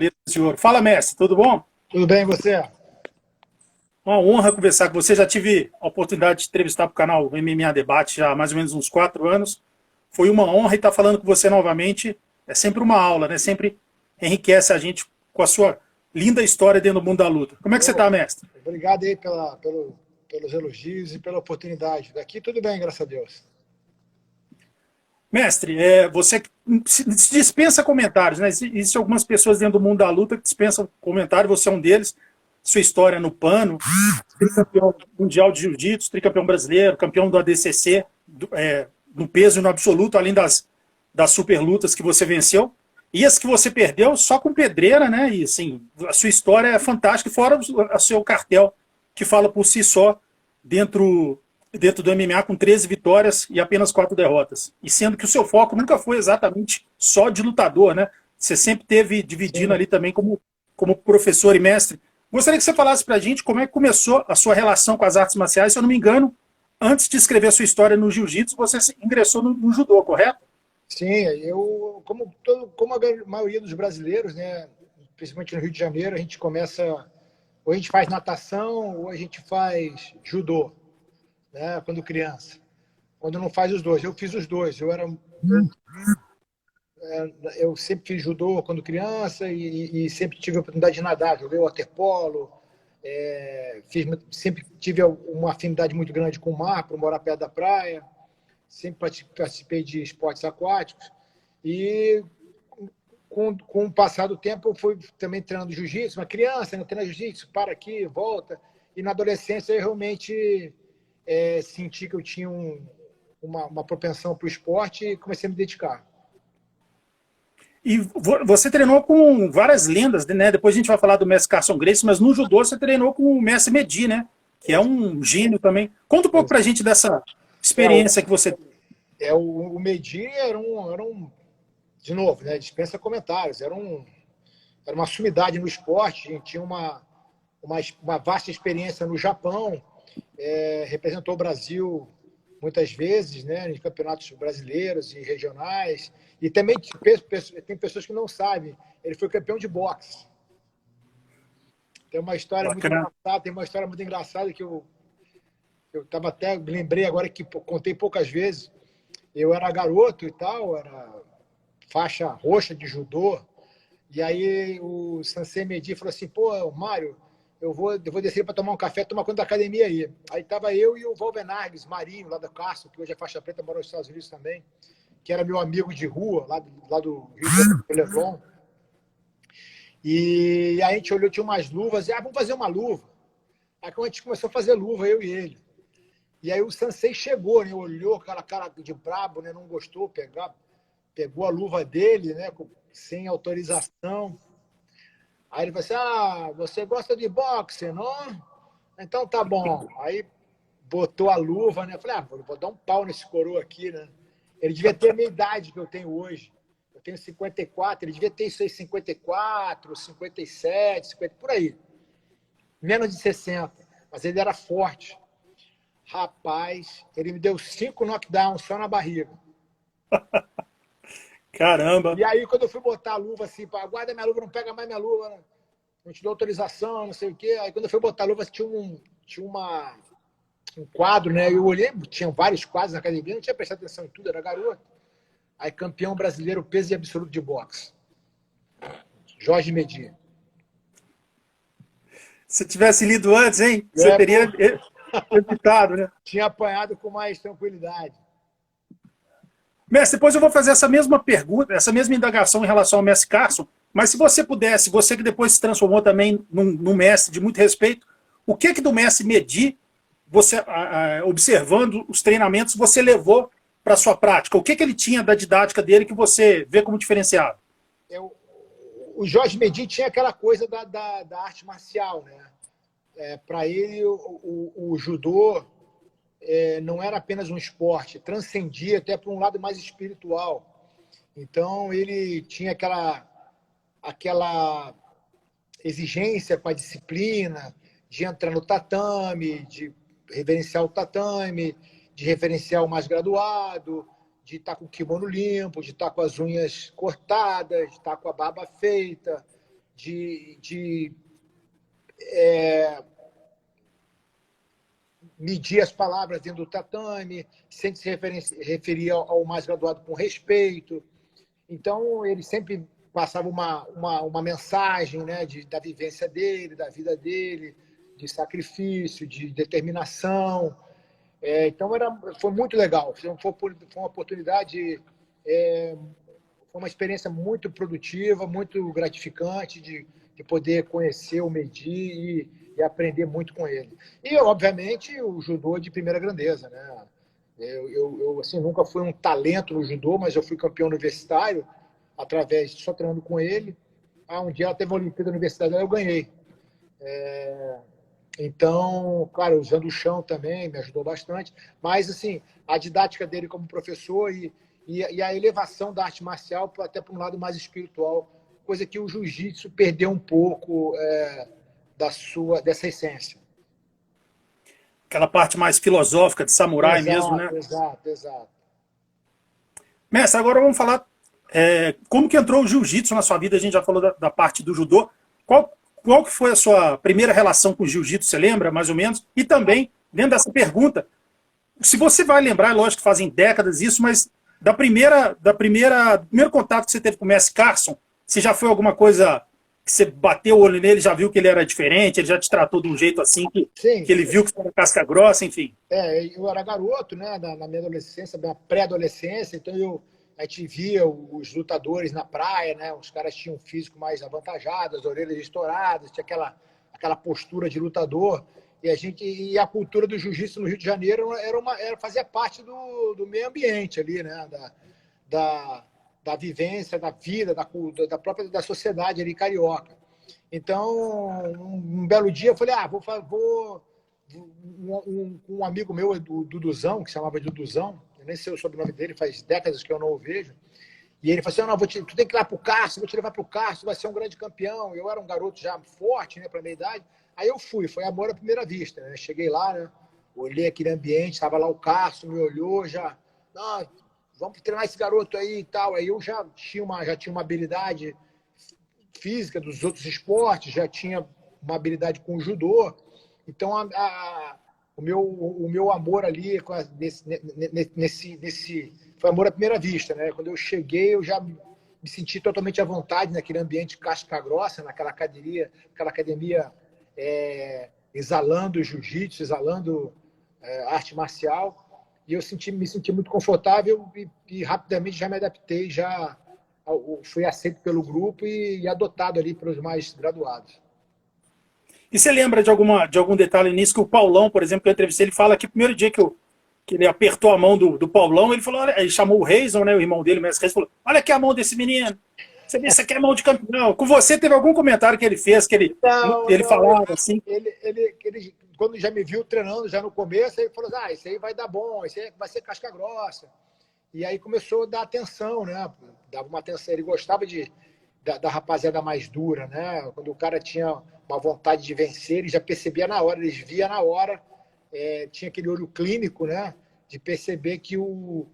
letras de ouro. Fala, mestre, tudo bom? Tudo bem, você? Uma honra conversar com você. Já tive a oportunidade de entrevistar para o canal MMA Debate já há mais ou menos uns 4 anos. Foi uma honra estar falando com você novamente. É sempre uma aula, né? Sempre enriquece a gente com a sua linda história dentro do mundo da luta. Como é que você Ô, está, mestre? obrigado aí pelos elogios e pela oportunidade. Daqui tudo bem, graças a Deus. Mestre, você se dispensa comentários, né? Existem algumas pessoas dentro do mundo da luta que dispensam comentários, você é um deles. Sua história no pano, tricampeão mundial de jiu-jitsu, tricampeão brasileiro, campeão do ADCC, no peso e no absoluto, além das super lutas que você venceu. E as que você perdeu só com pedreira, né? E assim, a sua história é fantástica, fora o seu cartel, que fala por si só dentro do MMA com 13 vitórias e apenas 4 derrotas. E sendo que o seu foco nunca foi exatamente só de lutador, né? Você sempre teve dividindo Sim. ali também como professor e mestre. Gostaria que você falasse pra gente como é que começou a sua relação com as artes marciais. Se eu não me engano, antes de escrever a sua história no jiu-jitsu, você ingressou no judô, correto? Sim, eu, como a maioria dos brasileiros, né, principalmente no Rio de Janeiro, a gente começa, ou a gente faz natação, ou a gente faz judô, né, quando criança. Quando não faz os dois. Eu fiz os dois. Eu sempre fiz judô quando criança e sempre tive a oportunidade de nadar. Joguei waterpolo, sempre tive uma afinidade muito grande com o mar, por morar perto da praia. Sempre participei de esportes aquáticos. E com o passar do tempo, eu fui também treinando jiu-jitsu. Uma criança, né, treina jiu-jitsu, para aqui, volta. E na adolescência, eu realmente senti que eu tinha uma propensão para o esporte e comecei a me dedicar. E você treinou com várias lendas, né? Depois a gente vai falar do mestre Carson Gracie, mas no judô você treinou com o mestre Medi, né? Que é um gênio também. Conta um pouco pra gente dessa É, o, experiência que você. o Medi de novo, né, dispensa comentários, era uma sumidade no esporte, tinha uma vasta experiência no Japão, representou o Brasil muitas vezes, né, em campeonatos brasileiros e regionais, e também tem pessoas que não sabem, ele foi campeão de boxe. Bacana. Tem uma história muito engraçada que eu tava até, lembrei agora que contei poucas vezes. Eu era garoto e tal, era faixa roxa de judô, e aí o Sansei Medi falou assim, pô, Mário, eu vou descer para tomar um café, tomar conta da academia aí. Aí tava eu e o Valbenargues, Marinho, lá da Castro, que hoje é faixa preta, mora nos Estados Unidos também, que era meu amigo de rua, lá do Rio de Janeiro, do Leblon. E aí a gente olhou, tinha umas luvas, e vamos fazer uma luva. Aí quando a gente começou a fazer luva, eu e ele. E aí o Sansei chegou, né, olhou aquela cara de brabo, né, não gostou, pegou a luva dele, né, sem autorização. Aí ele falou assim, você gosta de boxe, não? Então tá bom. Aí botou a luva, né? Eu falei, vou dar um pau nesse coroa aqui, né? Ele devia ter a minha idade que eu tenho hoje. Eu tenho 54, ele devia ter isso aí, 54, 57, 50, por aí. Menos de 60. Mas ele era forte. Rapaz, ele me deu 5 knockdowns só na barriga. Caramba. E aí, quando eu fui botar a luva assim, guarda minha luva, não pega mais minha luva, né? Não te dou autorização, não sei o quê. Aí, quando eu fui botar a luva, um quadro, né? Eu olhei, tinha vários quadros na academia, não tinha prestado atenção em tudo, era garoto. Aí, campeão brasileiro, peso e absoluto de boxe. Jorge Medi. Se tivesse lido antes, hein? Você Pô, teria evitado, né? tinha apanhado com mais tranquilidade. Mestre, depois eu vou fazer essa mesma pergunta, essa mesma indagação em relação ao mestre Carson, mas se você pudesse, você que depois se transformou também num mestre de muito respeito, o que do mestre Medi, você observando os treinamentos, você levou para sua prática? O que ele tinha da didática dele que você vê como diferenciado? Eu, o Jorge Medi tinha aquela coisa da arte marcial, né? Para ele, o judô não era apenas um esporte, transcendia até para um lado mais espiritual. Então, ele tinha aquela exigência com a disciplina de entrar no tatame, de reverenciar o tatame, de reverenciar o mais graduado, de estar com o kimono limpo, de estar com as unhas cortadas, de estar com a barba feita, de medir as palavras dentro do tatame, sempre se referia ao mais graduado com respeito. Então, ele sempre passava uma mensagem, né, da vivência dele, da vida dele, de sacrifício, de determinação. Então, foi muito legal. Foi uma oportunidade, foi uma experiência muito produtiva, muito gratificante de poder conhecer o Mehdi e aprender muito com ele. E, obviamente, o judô de primeira grandeza, né? Eu assim, nunca fui um talento no judô, mas eu fui campeão universitário só treinando com ele. Um dia ela teve uma Olimpíada Universitária, eu ganhei. Então, claro, usando o chão também me ajudou bastante. Mas, assim, a didática dele como professor e a elevação da arte marcial até para um lado mais espiritual, coisa que o jiu-jitsu perdeu um pouco dessa essência. Aquela parte mais filosófica de samurai mesmo, né? Exato. Mestre, agora vamos falar como que entrou o jiu-jitsu na sua vida. A gente já falou da parte do judô. Qual que foi a sua primeira relação com o jiu-jitsu, você lembra, mais ou menos? E também, dentro dessa pergunta, se você vai lembrar, lógico que fazem décadas isso, mas do primeiro contato que você teve com o mestre Carson, se já foi alguma coisa que você bateu o olho nele, já viu que ele era diferente, ele já te tratou de um jeito assim, Sim, que ele viu que você era casca grossa, enfim. Eu era garoto, né, na minha adolescência, minha pré-adolescência, então a gente via os lutadores na praia, né, os caras tinham um físico mais avantajado, as orelhas estouradas, tinha aquela postura de lutador, e a cultura do jiu-jitsu no Rio de Janeiro fazia parte do meio ambiente ali, né, da vivência, da vida, da própria sociedade ali carioca. Então, um belo dia, eu falei, um amigo meu, o Duduzão, que se chamava Duduzão, eu nem sei o sobrenome dele, faz décadas que eu não o vejo, e ele falou assim, não, tu tem que ir lá pro Castro, vou te levar pro Castro, vai ser um grande campeão. Eu era um garoto já forte, né, pra minha idade, aí eu fui, foi amor à primeira vista, né, cheguei lá, né, olhei aquele ambiente, estava lá o Castro, me olhou, vamos treinar esse garoto aí e tal, aí eu já tinha uma habilidade física dos outros esportes, já tinha uma habilidade com o judô, então o meu amor ali foi amor à primeira vista, né? Quando eu cheguei, eu já me senti totalmente à vontade naquele ambiente casca grossa, naquela academia exalando jiu-jitsu, exalando arte marcial, e eu me senti muito confortável e rapidamente já me adaptei, já fui aceito pelo grupo e adotado ali pelos mais graduados. E você lembra de algum detalhe nisso que o Paulão, por exemplo, que eu entrevistei, ele fala que o primeiro dia que ele apertou a mão do Paulão, ele falou, olha, ele chamou o Reison, né, o irmão dele, o mestre Reison, falou, olha aqui a mão desse menino, você vê, isso aqui é mão de campeão. Com você teve algum comentário que ele fez, que ele falava assim? Ele, quando já me viu treinando, já no começo, ele falou, isso aí vai dar bom, isso aí vai ser casca grossa. E aí começou a dar atenção, né? Dava uma atenção, ele gostava da rapaziada mais dura, né? Quando o cara tinha uma vontade de vencer, ele já percebia na hora, eles via na hora, tinha aquele olho clínico, né? De perceber que o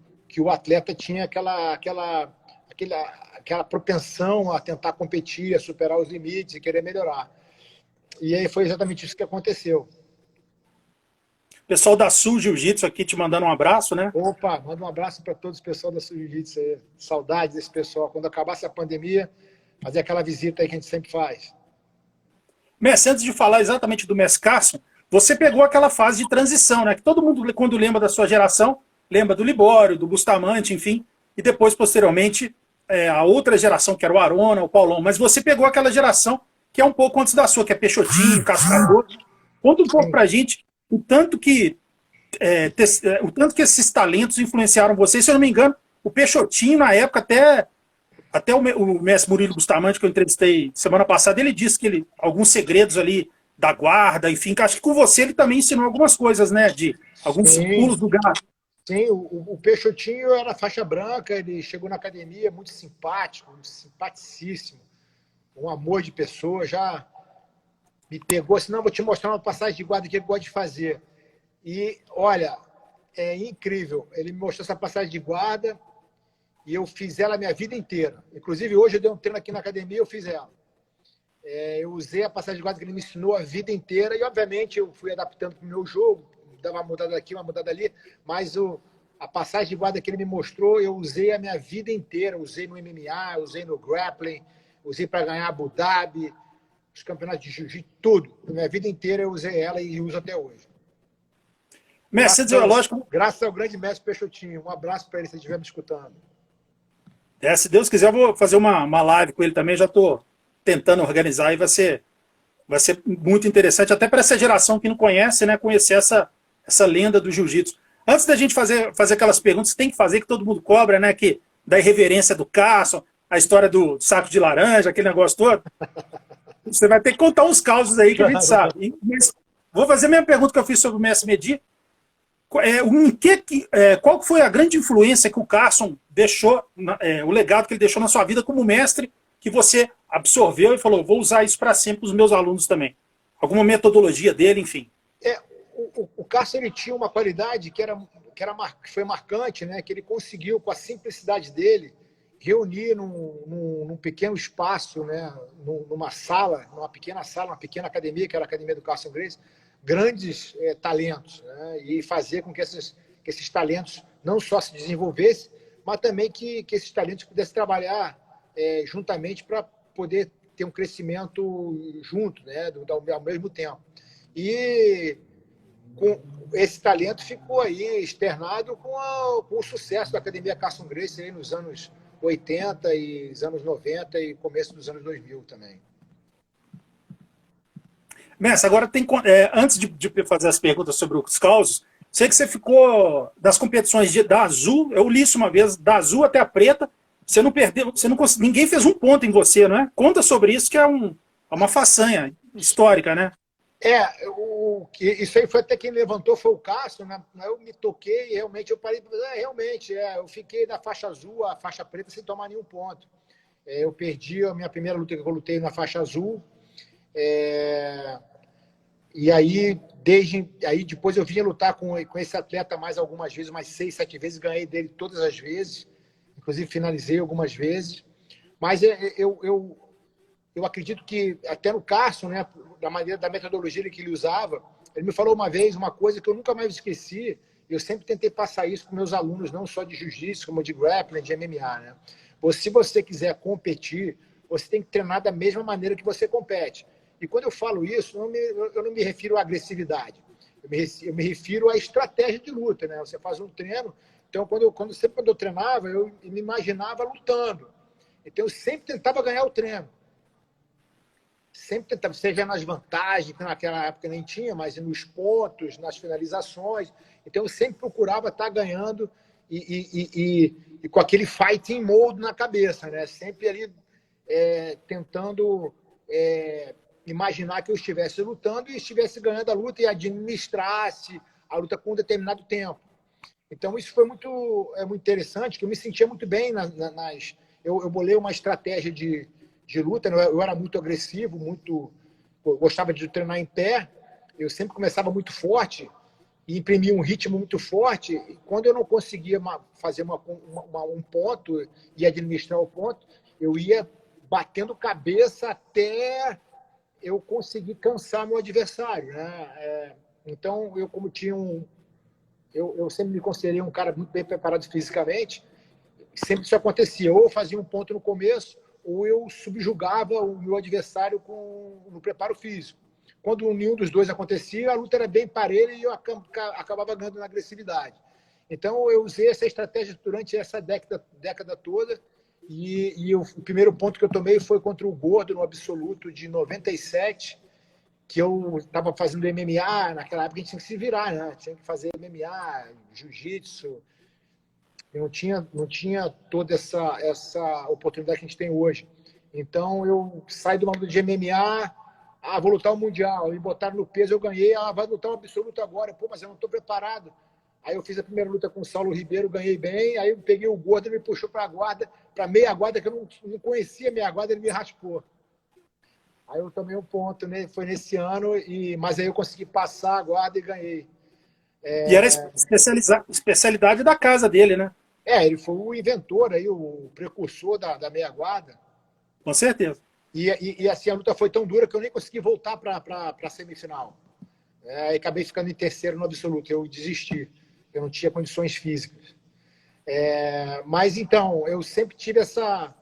atleta tinha aquela propensão a tentar competir, a superar os limites e querer melhorar. E aí foi exatamente isso que aconteceu. Pessoal da Sul Jiu-Jitsu aqui te mandando um abraço, né? Opa, manda um abraço para todos os pessoal da Sul Jiu-Jitsu aí. Saudades desse pessoal. Quando acabasse a pandemia, fazer aquela visita aí que a gente sempre faz. Mestre, antes de falar exatamente do Mestre Carson, você pegou aquela fase de transição, né? Que todo mundo, quando lembra da sua geração, lembra do Libório, do Bustamante, enfim, e depois, posteriormente, a outra geração, que era o Arona, o Paulão. Mas você pegou aquela geração que é um pouco antes da sua, que é Peixotinho, Cascador. Conta um pouco pra gente o tanto que esses talentos influenciaram você. Se eu não me engano, o Peixotinho, na época, até o mestre Murilo Bustamante, que eu entrevistei semana passada, ele disse que alguns segredos ali da guarda, enfim, que acho que com você ele também ensinou algumas coisas, né? De alguns pulos do gato. Sim, o Peixotinho era faixa branca, ele chegou na academia muito simpático, simpaticíssimo, um amor de pessoa, já me pegou assim, não, vou te mostrar uma passagem de guarda que ele gosta de fazer. E, olha, é incrível, ele me mostrou essa passagem de guarda e eu fiz ela a minha vida inteira. Inclusive, hoje eu dei um treino aqui na academia e eu fiz ela. Eu usei a passagem de guarda que ele me ensinou a vida inteira e, obviamente, eu fui adaptando para o meu jogo, dava uma mudada aqui, uma mudada ali, mas a passagem de guarda que ele me mostrou, eu usei a minha vida inteira. Usei no MMA, usei no grappling, usei para ganhar Abu Dhabi, os campeonatos de jiu-jitsu, tudo. A minha vida inteira eu usei ela e uso até hoje. Mestre, Graças ao grande mestre Peixotinho. Um abraço para ele se ele estiver me escutando. Se Deus quiser, eu vou fazer uma live com ele também. Já estou tentando organizar e vai ser muito interessante, até para essa geração que não conhece, né, conhecer essa lenda do jiu-jitsu. Antes da gente fazer aquelas perguntas que tem que fazer, que todo mundo cobra, né, que, da irreverência do Carson, a história do saco de laranja, aquele negócio todo, você vai ter que contar uns causos aí que a gente sabe. Mas vou fazer a mesma pergunta que eu fiz sobre o Mestre Medi. Qual foi a grande influência que o Carson deixou, o legado que ele deixou na sua vida como mestre, que você absorveu e falou, vou usar isso para sempre para os meus alunos também? Alguma metodologia dele, enfim. O Carson, ele tinha uma qualidade que foi marcante, né? Que ele conseguiu, com a simplicidade dele, reunir num pequeno espaço, né? Numa pequena sala, uma pequena academia, que era a academia do Carson Gracie, grandes talentos, né? E fazer com que esses talentos não só se desenvolvessem, mas também que esses talentos pudessem trabalhar juntamente para poder ter um crescimento junto, né? Ao mesmo tempo. E esse talento ficou aí externado com o sucesso da Academia Carson Gracie aí nos anos 80 e anos 90 e começo dos anos 2000 também. Mestre, agora antes de fazer as perguntas sobre os causos, sei que você ficou das competições da azul, eu li isso uma vez, da azul até a preta, você não perdeu, ninguém fez um ponto em você, não é? Conta sobre isso, que é uma façanha histórica, né? Isso aí foi até quem levantou, foi o Cássio, né? Eu me toquei e realmente eu parei, eu fiquei na faixa azul, a faixa preta, sem tomar nenhum ponto. Eu perdi a minha primeira luta que eu lutei na faixa azul, e aí depois eu vinha lutar com esse atleta mais algumas vezes, mais 6, 7 vezes, ganhei dele todas as vezes, inclusive finalizei algumas vezes, mas eu acredito que até no Carson, né, da metodologia que ele usava, ele me falou uma vez uma coisa que eu nunca mais esqueci, e eu sempre tentei passar isso para meus alunos, não só de jiu-jitsu, como de grappling, de MMA, né? Se você quiser competir, você tem que treinar da mesma maneira que você compete. E quando eu falo isso, eu não me refiro à agressividade, eu me refiro à estratégia de luta, né? Você faz um treino, então sempre quando eu treinava, eu me imaginava lutando. Então eu sempre tentava ganhar o treino. Sempre tentava, seja nas vantagens, que naquela época nem tinha, mas nos pontos, nas finalizações. Então eu sempre procurava estar ganhando e com aquele fighting mode na cabeça, né? Sempre ali tentando imaginar que eu estivesse lutando e estivesse ganhando a luta e administrasse a luta com um determinado tempo. Então isso foi muito interessante, que eu me sentia muito bem eu bolei uma estratégia de luta, né? Eu era muito agressivo, eu gostava de treinar em pé, eu sempre começava muito forte e imprimia um ritmo muito forte, e quando eu não conseguia fazer um ponto e administrar o ponto, eu ia batendo cabeça até eu conseguir cansar meu adversário, né? Então, como tinha eu sempre me considerei um cara muito bem preparado fisicamente, sempre isso acontecia, ou eu fazia um ponto no começo, ou eu subjugava o meu adversário no preparo físico. Quando nenhum dos dois acontecia, a luta era bem parelha e eu acabava ganhando na agressividade. Então, eu usei essa estratégia durante essa década toda, e o primeiro ponto que eu tomei foi contra o Gordo, no absoluto, de 97, que eu estava fazendo MMA, naquela época a gente tinha que se virar, né? Tinha que fazer MMA, jiu-jitsu, não tinha toda essa oportunidade que a gente tem hoje. Então, eu saí de uma luta de MMA, vou lutar o Mundial, me botaram no peso, eu ganhei, vai lutar um absoluto agora, mas eu não estou preparado. Aí eu fiz a primeira luta com o Saulo Ribeiro, ganhei bem, aí eu peguei o Gordo, ele me puxou para a guarda, para meia guarda, que eu não conhecia a meia guarda, ele me raspou. Aí eu tomei um ponto, né? Foi nesse ano, mas aí eu consegui passar a guarda e ganhei. E era a especialidade da casa dele, né? Ele foi o inventor, aí, o precursor da meia guarda. Com certeza. E assim, a luta foi tão dura que eu nem consegui voltar para a semifinal. E acabei ficando em terceiro no absoluto. Eu desisti. Eu não tinha condições físicas. Mas então, eu sempre tive essa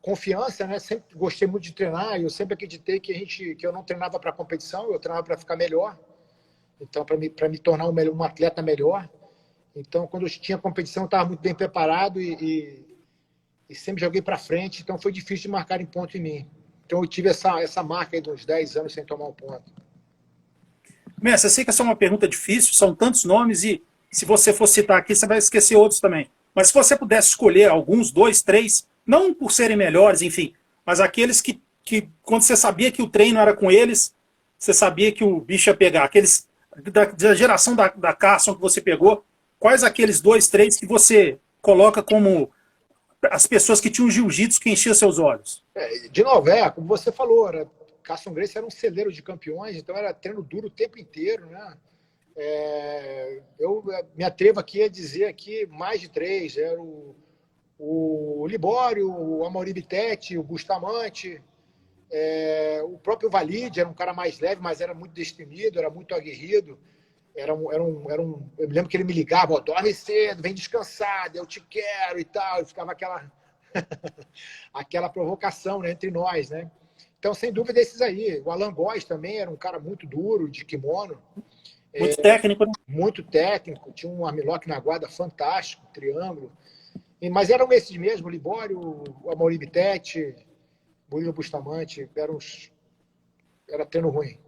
confiança, né? Sempre gostei muito de treinar. Eu sempre acreditei que eu não treinava para competição, eu treinava para ficar melhor. Então, para me tornar um atleta melhor. Então, quando eu tinha competição, eu estava muito bem preparado e sempre joguei para frente. Então, foi difícil de marcar em ponto em mim. Então, eu tive essa marca aí de uns 10 anos sem tomar um ponto. Mestre, eu sei que essa é uma pergunta difícil, são tantos nomes e se você for citar aqui, você vai esquecer outros também. Mas se você pudesse escolher alguns, 2, 3, não por serem melhores, enfim, mas aqueles que quando você sabia que o treino era com eles, você sabia que o bicho ia pegar. Aqueles da geração da Carson que você pegou, quais aqueles 2, 3 que você coloca como as pessoas que tinham jiu-jitsu que enchia seus olhos? De novo, como você falou, Carson Gracie era um celeiro de campeões, então era treino duro o tempo inteiro, né? Eu me atrevo aqui a dizer aqui mais de 3. Era o Libório, o Amaury Bittetti, o Bustamante, o próprio Valide, era um cara mais leve, mas era muito destemido, era muito aguerrido. Eu me lembro que ele me ligava, dorme cedo, vem descansado, eu te quero e tal. E ficava aquela provocação, né, entre nós, né? Então, sem dúvida, esses aí. O Alan Góes também era um cara muito duro, de kimono. Muito técnico, né? Muito técnico. Tinha um armlock na guarda fantástico, triângulo. Mas eram esses mesmo, o Libório, o Amaury Bittetti, Murilo Bustamante. Era treino ruim.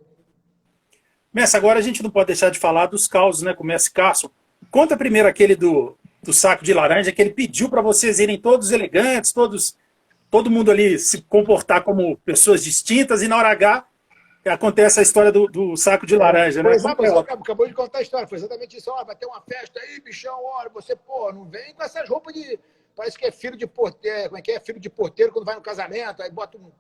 Mestre, agora a gente não pode deixar de falar dos causos, né, com o Mestre Carson. Conta primeiro aquele do saco de laranja, que ele pediu para vocês irem todos elegantes, todo mundo ali se comportar como pessoas distintas, e na hora H acontece a história do saco de laranja, né? Acabou de contar a história, foi exatamente isso. Vai ter uma festa aí, bichão, olha, você, não vem com essas roupas de... Parece que é filho de porteiro, como é que é? Filho de porteiro quando vai no casamento, aí bota um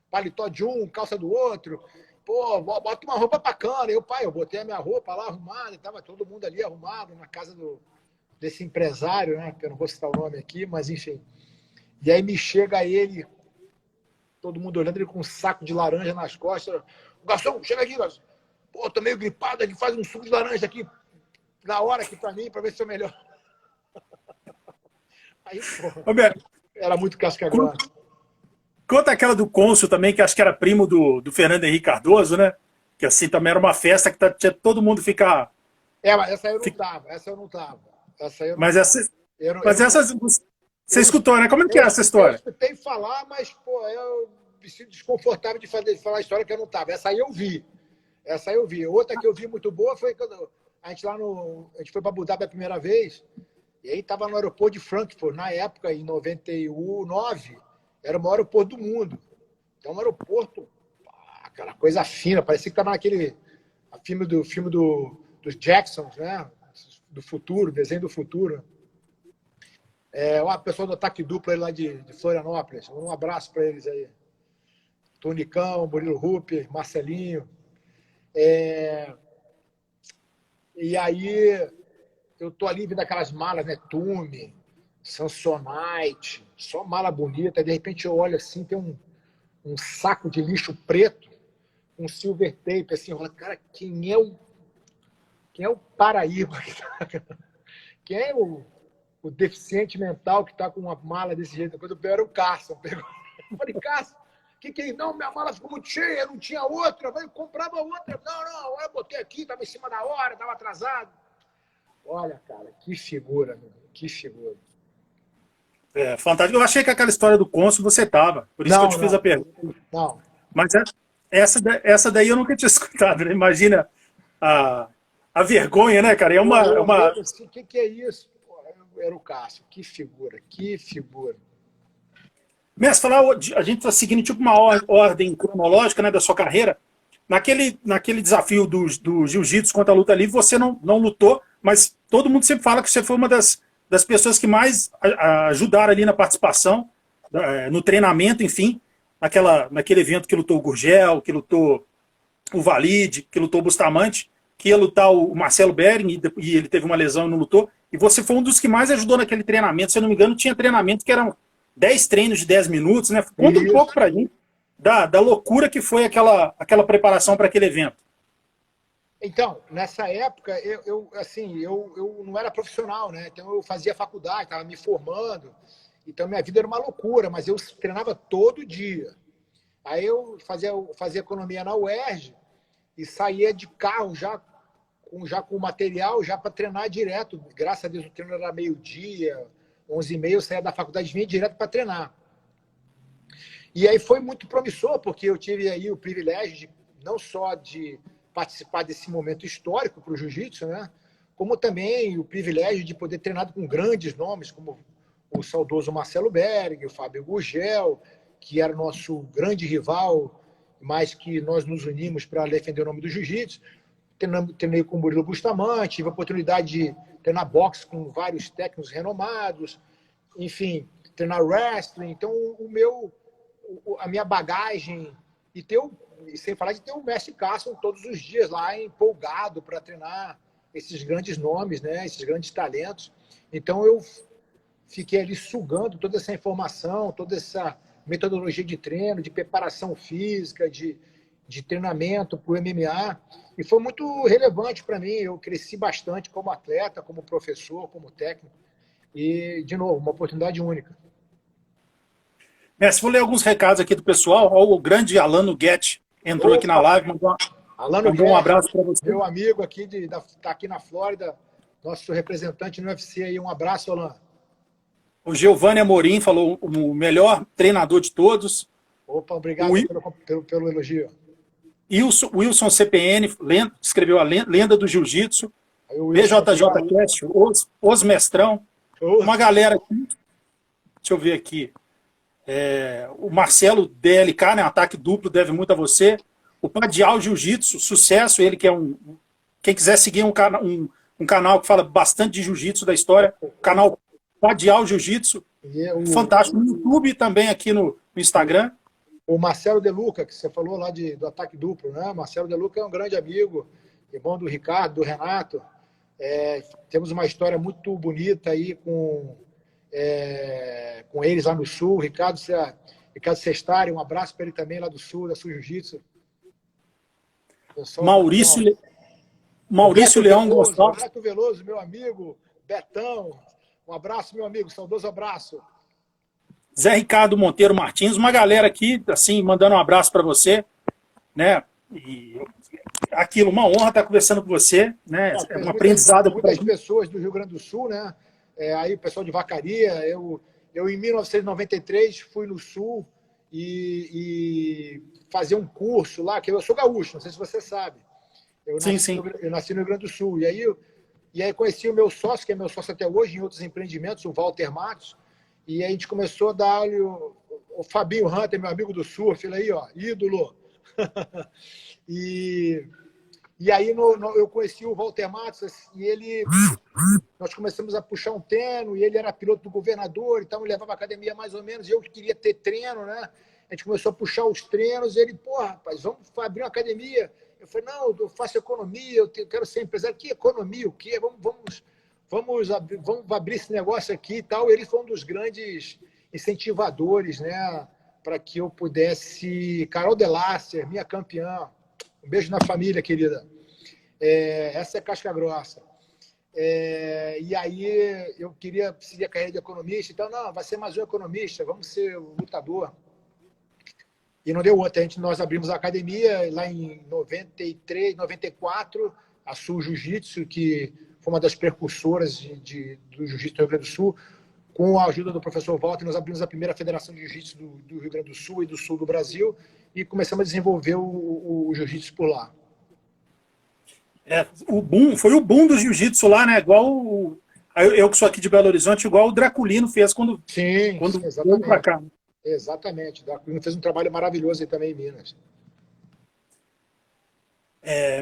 paletó de um, calça do outro. Bota uma roupa bacana. Eu botei a minha roupa lá arrumada, e tava todo mundo ali arrumado na casa desse empresário, né? Que eu não vou citar o nome aqui, mas enfim. E aí me chega ele, todo mundo olhando, ele com um saco de laranja nas costas. Garçom, chega aqui, garçom. Tô meio gripado aqui, faz um suco de laranja aqui na hora aqui pra mim, pra ver se eu melhor. Aí, era muito casca grossa. Conta aquela do cônsul também, que acho que era primo do Fernando Henrique Cardoso, né? Que assim também era uma festa que tinha todo mundo ficar... Mas essa eu não tava. Você escutou, né? Como é que é essa história? Eu escutei falar, mas, eu me sinto desconfortável de falar a história que eu não tava. Essa aí eu vi. Outra que eu vi muito boa foi quando a gente foi para Abu Dhabi a primeira vez, e aí tava no aeroporto de Frankfurt, na época, em 99, era o maior aeroporto do mundo. Então, um aeroporto, aquela coisa fina, parecia que tava naquele filme dos Jacksons, né? Do futuro, desenho do futuro. Uma pessoa do Ataque Duplo aí lá de Florianópolis. Um abraço para eles aí. Tonicão, Murilo Rupert, Marcelinho. E aí eu tô ali vendo aquelas malas, né? Tume, Samsonite, só mala bonita. De repente eu olho assim, tem um saco de lixo preto, um silver tape, assim, eu falo, cara, quem é o Paraíba? Quem é o deficiente mental que tá com uma mala desse jeito? Quando eu era o Carson. Eu falei, Carson, que é? Não, minha mala ficou muito cheia, não tinha outra. Eu comprava outra. Não, eu botei aqui, tava em cima da hora, tava atrasado. Olha, cara, que figura, meu, que figura. Fantástico. Eu achei que aquela história do cônsul você tava, por isso que eu te fiz a pergunta. Não. Mas essa daí eu nunca tinha escutado, né? Imagina a vergonha, né, cara? O que é isso? Era o Cássio. Que figura, que figura. Mestre, a gente está seguindo tipo uma ordem cronológica, né, da sua carreira. Naquele desafio do jiu-jitsu contra a luta livre, você não lutou, mas todo mundo sempre fala que você foi uma das pessoas que mais ajudaram ali na participação, no treinamento, enfim, naquele evento que lutou o Gurgel, que lutou o Valide, que lutou o Bustamante, que ia lutar o Marcelo Bering, e ele teve uma lesão e não lutou. E você foi um dos que mais ajudou naquele treinamento. Se eu não me engano, tinha treinamento que era 10 treinos de 10 minutos, né? Conta um pouco pra gente da loucura que foi aquela preparação para aquele evento. Então, nessa época, eu não era profissional, né? Então eu fazia faculdade, estava me formando, então minha vida era uma loucura, mas eu treinava todo dia. Aí eu fazia economia na UERJ e saía de carro já com material já para treinar direto. Graças a Deus o treino era meio-dia, 11h30, eu saía da faculdade e vinha direto para treinar. E aí foi muito promissor, porque eu tive aí o privilégio não só de participar desse momento histórico para o jiu-jitsu, né? Como também o privilégio de poder treinar com grandes nomes, como o saudoso Marcelo Berg, o Fábio Gurgel, que era nosso grande rival, mas que nós nos unimos para defender o nome do jiu-jitsu. Treinei com o Murilo Bustamante, tive a oportunidade de treinar boxe com vários técnicos renomados, enfim, treinar wrestling. Então, a minha bagagem, e sem falar de ter o mestre Carson todos os dias lá empolgado para treinar esses grandes nomes, né, esses grandes talentos. Então, eu fiquei ali sugando toda essa informação, toda essa metodologia de treino, de preparação física, de treinamento para o MMA, e foi muito relevante para mim. Eu cresci bastante como atleta, como professor, como técnico, e, de novo, uma oportunidade única. Mestre, vou ler alguns recados aqui do pessoal. O grande Alano Guetti entrou aqui na live, mandou um abraço para você. Meu amigo aqui, tá aqui na Flórida, nosso representante no UFC aí. Um abraço, Alano. O Giovanni Amorim falou o melhor treinador de todos. Opa, obrigado pelo elogio. Wilson CPN escreveu a Lenda do Jiu-Jitsu. BJJ Cast, os Mestrão. Uma galera aqui. Deixa eu ver aqui. O Marcelo DLK, né, Ataque Duplo, deve muito a você. O Padial Jiu-Jitsu, sucesso. Ele que é quem quiser seguir um canal que fala bastante de Jiu-Jitsu da história, o canal Padial Jiu-Jitsu, fantástico. No YouTube também, aqui no Instagram. O Marcelo De Luca, que você falou lá do Ataque Duplo, né? Marcelo De Luca é um grande amigo, irmão do Ricardo, do Renato. Temos uma história muito bonita aí com eles lá no Sul. Ricardo Sestari, um abraço para ele também lá do Sul, da Sul Jiu-Jitsu. Maurício Leão Gonçalves. Beto Veloso, meu amigo. Betão, um abraço, meu amigo, saudoso abraço. Zé Ricardo Monteiro Martins, uma galera aqui, assim, mandando um abraço para você, né? E aquilo, uma honra estar conversando com você, né? É um aprendizado. Muitas pessoas do Rio Grande do Sul, né? Aí o pessoal de Vacaria, eu em 1993 fui no Sul e fazer um curso lá, que eu sou gaúcho, não sei se você sabe. Eu nasci no Rio Grande do Sul. E aí conheci o meu sócio, que é meu sócio até hoje, em outros empreendimentos, o Walter Matos. E aí a gente começou a dar o Fabinho Hunter, meu amigo do surf, ele aí, ó, ídolo. e aí eu conheci o Walter Matos e nós começamos a puxar um treino, e ele era piloto do governador, então me levava à academia mais ou menos, e eu queria ter treino, né? A gente começou a puxar os treinos, e ele, rapaz, vamos abrir uma academia. Eu falei, não, eu faço economia, eu quero ser empresário. Que economia? O quê? Vamos abrir esse negócio aqui e tal. Ele foi um dos grandes incentivadores, né, para que eu pudesse... Carol Delasser, minha campeã. Um beijo na família, querida. Essa é casca grossa. E aí eu queria seguir a carreira de economista. Então, não, vai ser mais um economista, vamos ser um lutador. E não deu outra. Nós abrimos a academia lá em 93, 94, a Sul Jiu-Jitsu, que foi uma das precursoras do Jiu-Jitsu do Rio Grande do Sul. Com a ajuda do professor Walter, nós abrimos a primeira federação de Jiu-Jitsu do Rio Grande do Sul e do Sul do Brasil e começamos a desenvolver o Jiu-Jitsu por lá. Foi o boom do Jiu-Jitsu lá, né? Igual eu que sou aqui de Belo Horizonte, igual o Draculino fez quando veio para cá. Exatamente. O Draculino fez um trabalho maravilhoso aí também em Minas.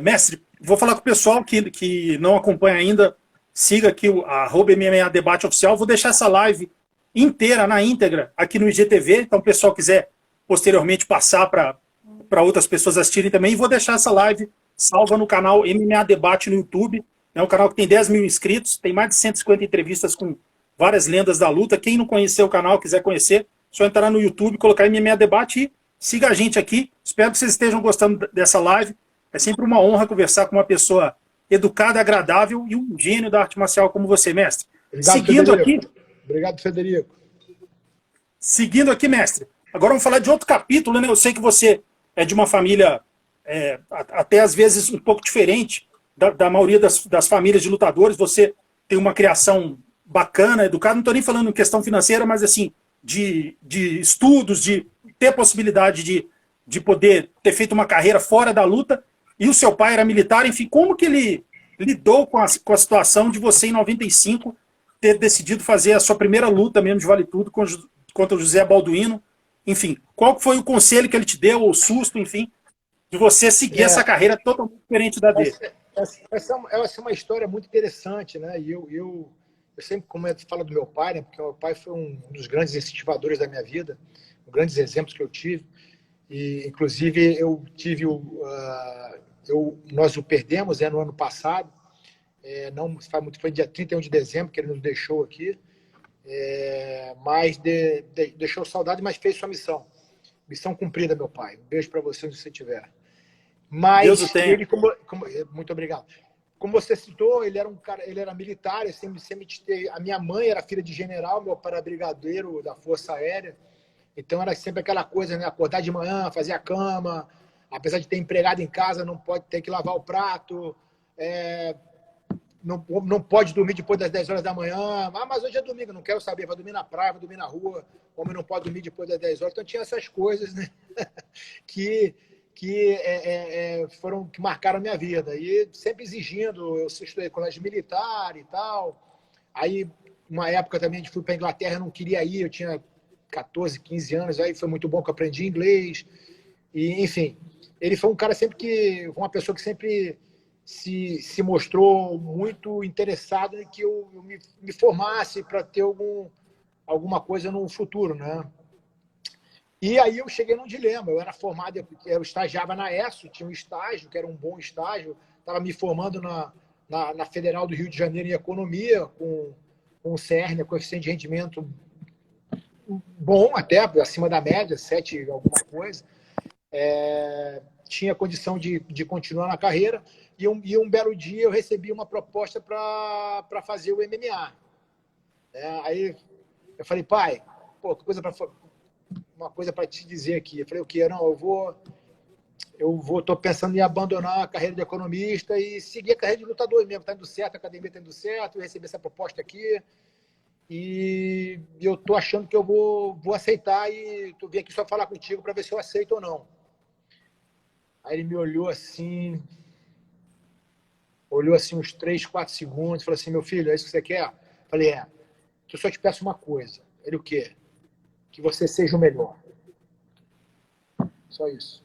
Mestre, vou falar com o pessoal que não acompanha ainda, siga aqui o @MMA Debate Oficial. Vou deixar essa live inteira, na íntegra, aqui no IGTV. Então, o pessoal quiser posteriormente passar para outras pessoas assistirem também. E vou deixar essa live salva no canal MMA Debate no YouTube. É um canal que tem 10 mil inscritos, tem mais de 150 entrevistas com várias lendas da luta. Quem não conheceu o canal, quiser conhecer, só entrar no YouTube, colocar MMA Debate e siga a gente aqui. Espero que vocês estejam gostando dessa live. É sempre uma honra conversar com uma pessoa educada, agradável e um gênio da arte marcial como você, mestre. Obrigado, Seguindo Federico. aqui, Obrigado, Federico. Seguindo aqui, mestre, agora vamos falar de outro capítulo, né? Eu sei que você é de uma família até às vezes um pouco diferente da maioria das famílias de lutadores. Você tem uma criação bacana, educada. Não estou nem falando em questão financeira, mas assim, de estudos, de ter a possibilidade de poder ter feito uma carreira fora da luta. E o seu pai era militar, enfim, como que ele lidou com a situação de você, em 95, ter decidido fazer a sua primeira luta mesmo de vale tudo contra o José Balduino? Enfim, qual foi o conselho que ele te deu, ou o susto, enfim, de você seguir essa carreira totalmente diferente da dele? Essa é uma história muito interessante, né? E eu sempre, como eu falo do meu pai, né? Porque meu pai foi um dos grandes incentivadores da minha vida, um grandes exemplos que eu tive. E, inclusive, nós o perdemos, no ano passado. Não faz muito, foi dia 31 de dezembro que ele nos deixou aqui. Mas deixou saudade, mas fez sua missão. Missão cumprida, meu pai. Um beijo para você onde você estiver. Mas Deus o tenha. ele, muito obrigado. Como você citou, ele era um cara, ele era militar. A minha mãe era filha de general, meu pai era brigadeiro da Força Aérea. Então era sempre aquela coisa, né? Acordar de manhã, fazer a cama, apesar de ter empregado em casa, não pode ter que lavar o prato. Não pode dormir depois das 10 horas da manhã. Mas hoje é domingo, não quero saber. Vai dormir na praia, vai dormir na rua. O homem não pode dormir depois das 10 horas. Então tinha essas coisas, né? que marcaram a minha vida. E sempre exigindo. Eu estudei colégio militar e tal. Aí, uma época também, a gente fui para a Inglaterra, eu não queria ir. Eu tinha 14, 15 anos. Aí foi muito bom que eu aprendi inglês. E, enfim, ele foi um cara uma pessoa que sempre se mostrou muito interessado em que eu me formasse para ter alguma coisa no futuro, né? E aí eu cheguei num dilema. Eu era formado, eu estagiava na ESSO, tinha um estágio, que era um bom estágio, estava me formando na Federal do Rio de Janeiro em Economia, com um CR, né, coeficiente de rendimento bom, até acima da média, 7 alguma coisa. Tinha condição de continuar na carreira, e um belo dia eu recebi uma proposta para fazer o MMA. Aí eu falei, pai, pô, uma coisa para te dizer aqui. Eu falei, o quê? Não, tô pensando em abandonar a carreira de economista e seguir a carreira de lutador mesmo. Tá indo certo, a academia tá indo certo, eu recebi essa proposta aqui e eu tô achando que eu vou aceitar e tu vim aqui só falar contigo para ver se eu aceito ou não. Aí ele me olhou assim uns 3, 4 segundos, falou assim, meu filho, é isso que você quer? Eu falei, eu só te peço uma coisa. Ele, o quê? Que você seja o melhor. Só isso.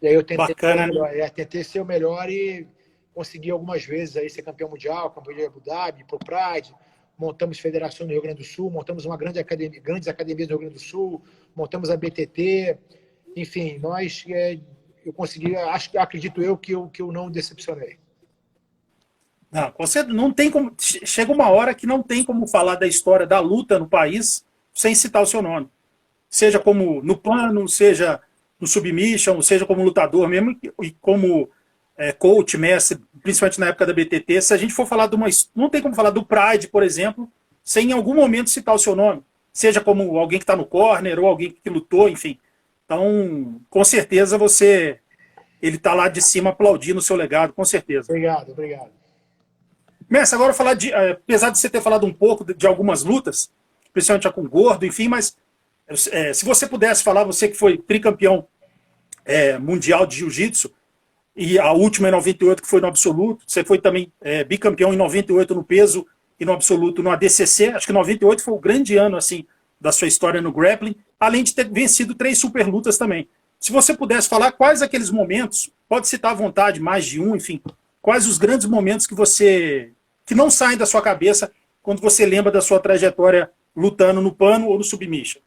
E aí eu tentei, Bacana, né? tentei ser o melhor e consegui algumas vezes aí ser campeão mundial, campeão de Abu Dhabi, Pro Pride, montamos federação no Rio Grande do Sul, montamos grandes academias no Rio Grande do Sul, montamos a BTT, enfim, eu consegui, acredito eu que eu não decepcionei. Não, você não tem como. Chega uma hora que não tem como falar da história da luta no país sem citar o seu nome. Seja como no plano, seja no submission, seja como lutador mesmo, e como coach, mestre, principalmente na época da BTT. Se a gente for falar de uma. Não tem como falar do Pride, por exemplo, sem em algum momento citar o seu nome. Seja como alguém que está no corner ou alguém que lutou, enfim. Então, com certeza ele está lá de cima aplaudindo o seu legado, com certeza. Obrigado. Mestre, agora falar apesar de você ter falado um pouco de algumas lutas, principalmente já com o Gordo, enfim, mas se você pudesse falar, você que foi tricampeão mundial de jiu-jitsu, e a última em 98 que foi no absoluto, você foi também bicampeão em 98 no peso e no absoluto no ADCC, acho que 98 foi o grande ano assim da sua história no grappling, além de ter vencido 3 super lutas também. Se você pudesse falar quais aqueles momentos, pode citar à vontade, mais de um, enfim, quais os grandes momentos que não saem da sua cabeça quando você lembra da sua trajetória lutando no pano ou no submission?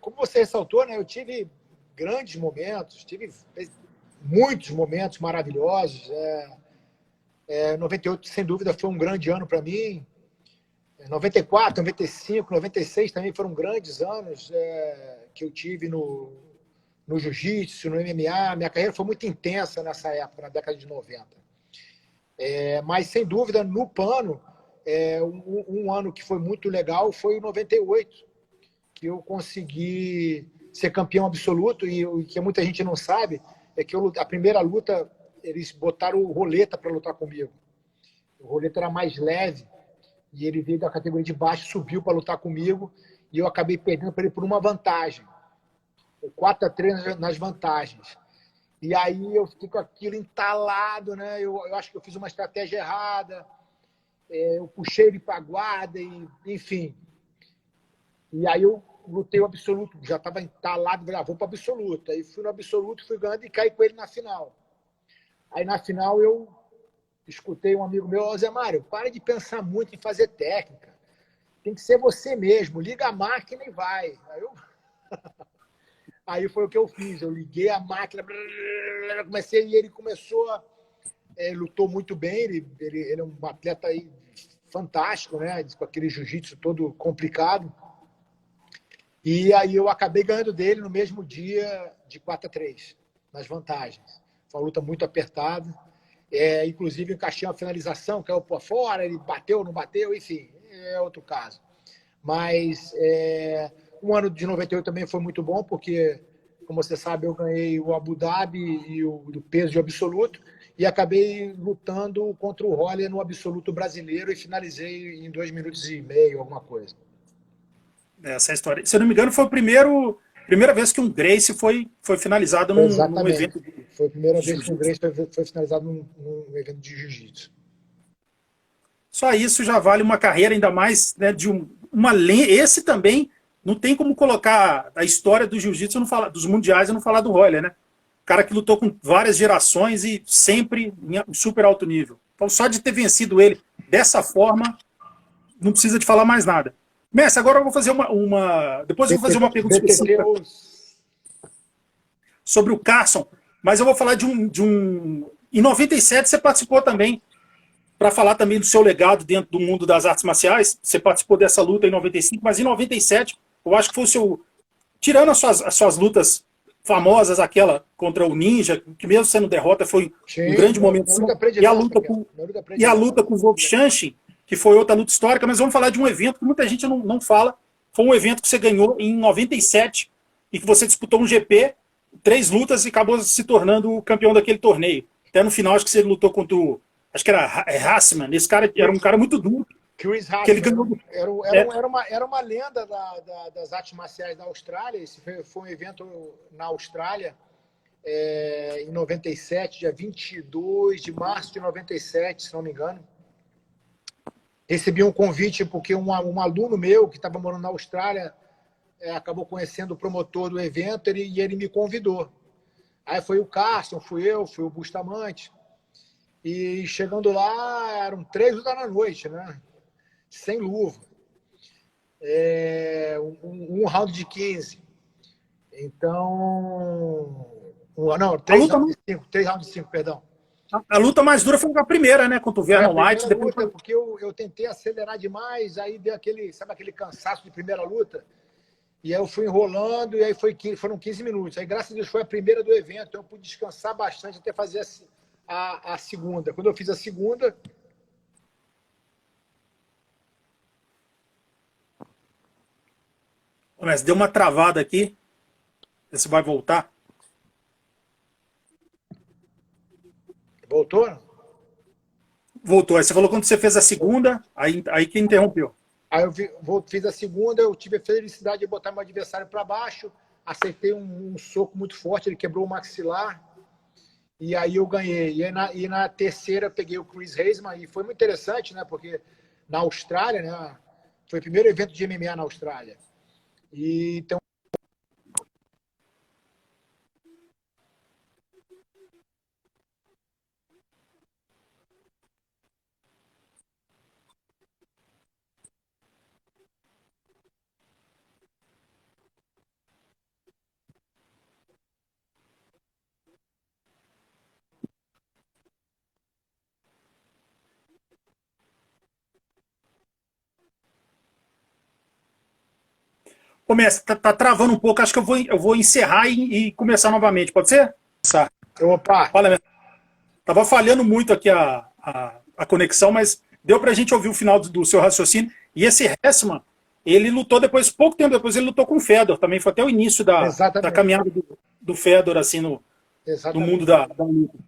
Como você ressaltou, né, eu tive grandes momentos, tive muitos momentos maravilhosos. 98, sem dúvida, foi um grande ano para mim. 94, 95, 96 também foram grandes anos que eu tive no jiu-jitsu, no MMA. Minha carreira foi muito intensa nessa época, na década de 90. Mas, sem dúvida, no pano, um ano que foi muito legal foi o 98, que eu consegui ser campeão absoluto. E o que muita gente não sabe é que a primeira luta, eles botaram o Roleta para lutar comigo. O Roleta era mais leve, e ele veio da categoria de baixo, subiu para lutar comigo, e eu acabei perdendo para ele por uma vantagem. 4-3 nas vantagens. E aí eu fiquei com aquilo entalado, né? Eu acho que eu fiz uma estratégia errada, eu puxei ele para a guarda, enfim. E aí eu lutei o absoluto, já estava entalado, vou para o absoluto. Aí fui no absoluto, fui ganhando e caí com ele na final. Aí na final eu escutei um amigo meu: Zé Mário, para de pensar muito em fazer técnica. Tem que ser você mesmo. Liga a máquina e vai. Aí foi o que eu fiz. Eu liguei a máquina, comecei, e ele começou. Lutou muito bem. Ele é um atleta aí fantástico, né? Com aquele jiu-jitsu todo complicado. E aí eu acabei ganhando dele no mesmo dia de 4-3, nas vantagens. Foi uma luta muito apertada. Inclusive encaixei uma finalização, caiu por fora, ele bateu, não bateu, enfim, é outro caso. Mas um ano de 98 também foi muito bom, porque, como você sabe, eu ganhei o Abu Dhabi e do peso de absoluto, e acabei lutando contra o Roller no absoluto brasileiro e finalizei em 2 minutos e meio, alguma coisa. Essa história. Se eu não me engano, foi a primeira vez que um Gracie foi finalizado num Exatamente. evento Foi a primeira de vez que o jiu-jitsu. Grace foi finalizado num evento de jiu-jitsu. Só isso já vale uma carreira, ainda mais, né, de uma lenha. Esse também não tem como colocar a história do jiu-jitsu, dos mundiais, e não falar do Royler, né? O cara que lutou com várias gerações e sempre em super alto nível. Então, só de ter vencido ele dessa forma, não precisa de falar mais nada. Mestre, agora eu vou fazer depois eu vou fazer uma pergunta BTT específica ou... sobre o Carson, mas eu vou falar Em 97 você participou também, para falar também do seu legado dentro do mundo das artes marciais. Você participou dessa luta em 95, mas em 97, eu acho que foi o seu. Tirando as suas lutas famosas, aquela contra o Ninja, que mesmo sendo derrota, foi um Sim, grande minha momento. luta E a predileta, luta aquela. com, Minha luta e a predileta. luta com o Wolfschanchin, que foi outra luta histórica, mas vamos falar de um evento que muita gente não fala. Foi um evento que você ganhou em 97 e que você disputou um GP, 3 lutas e acabou se tornando o campeão daquele torneio. Até no final, acho que você lutou contra o. Acho que era Hassman. Esse cara era um cara muito duro. Chris Que ele Hackman ganhou. era uma lenda das artes marciais da Austrália. Esse foi um evento na Austrália em 97, dia 22 de março de 97, se não me engano. Recebi um convite porque um aluno meu que estava morando na Austrália acabou conhecendo o promotor do evento e ele me convidou. Aí foi o Carson, fui o Bustamante. E chegando lá, eram 3 da noite, né? Sem luva. Um round de 15. Então. Não, A 3 luta, rounds de 5. 3 rounds de 5, perdão. a luta mais dura foi a primeira, né? Contra o Foi a Vernon White. primeira Depois luta, porque eu tentei acelerar demais, aí deu sabe aquele cansaço de primeira luta? E aí eu fui enrolando, e aí foram 15 minutos. Aí, graças a Deus, foi a primeira do evento, então eu pude descansar bastante até fazer a segunda. Quando eu fiz a segunda. Mas deu uma travada aqui. Você vai voltar. Voltou? Voltou. Aí você falou quando você fez a segunda, aí que interrompeu. Aí eu fiz a segunda, eu tive a felicidade de botar meu adversário para baixo, acertei um soco muito forte, ele quebrou o maxilar, e aí eu ganhei. E na terceira eu peguei o Chris Haseman, e foi muito interessante, né? Porque na Austrália, né? Foi o primeiro evento de MMA na Austrália. E então Ô, mestre, tá travando um pouco, acho que eu vou encerrar e começar novamente, pode ser? Tá. Opa! Fala, mestre. Tava falhando muito aqui a conexão, mas deu pra gente ouvir o final do seu raciocínio. E esse Hessman, ele lutou depois, pouco tempo depois, ele lutou com o Fedor também. Foi até o início da Exatamente. caminhada do Fedor, assim, no Exatamente. mundo da luta.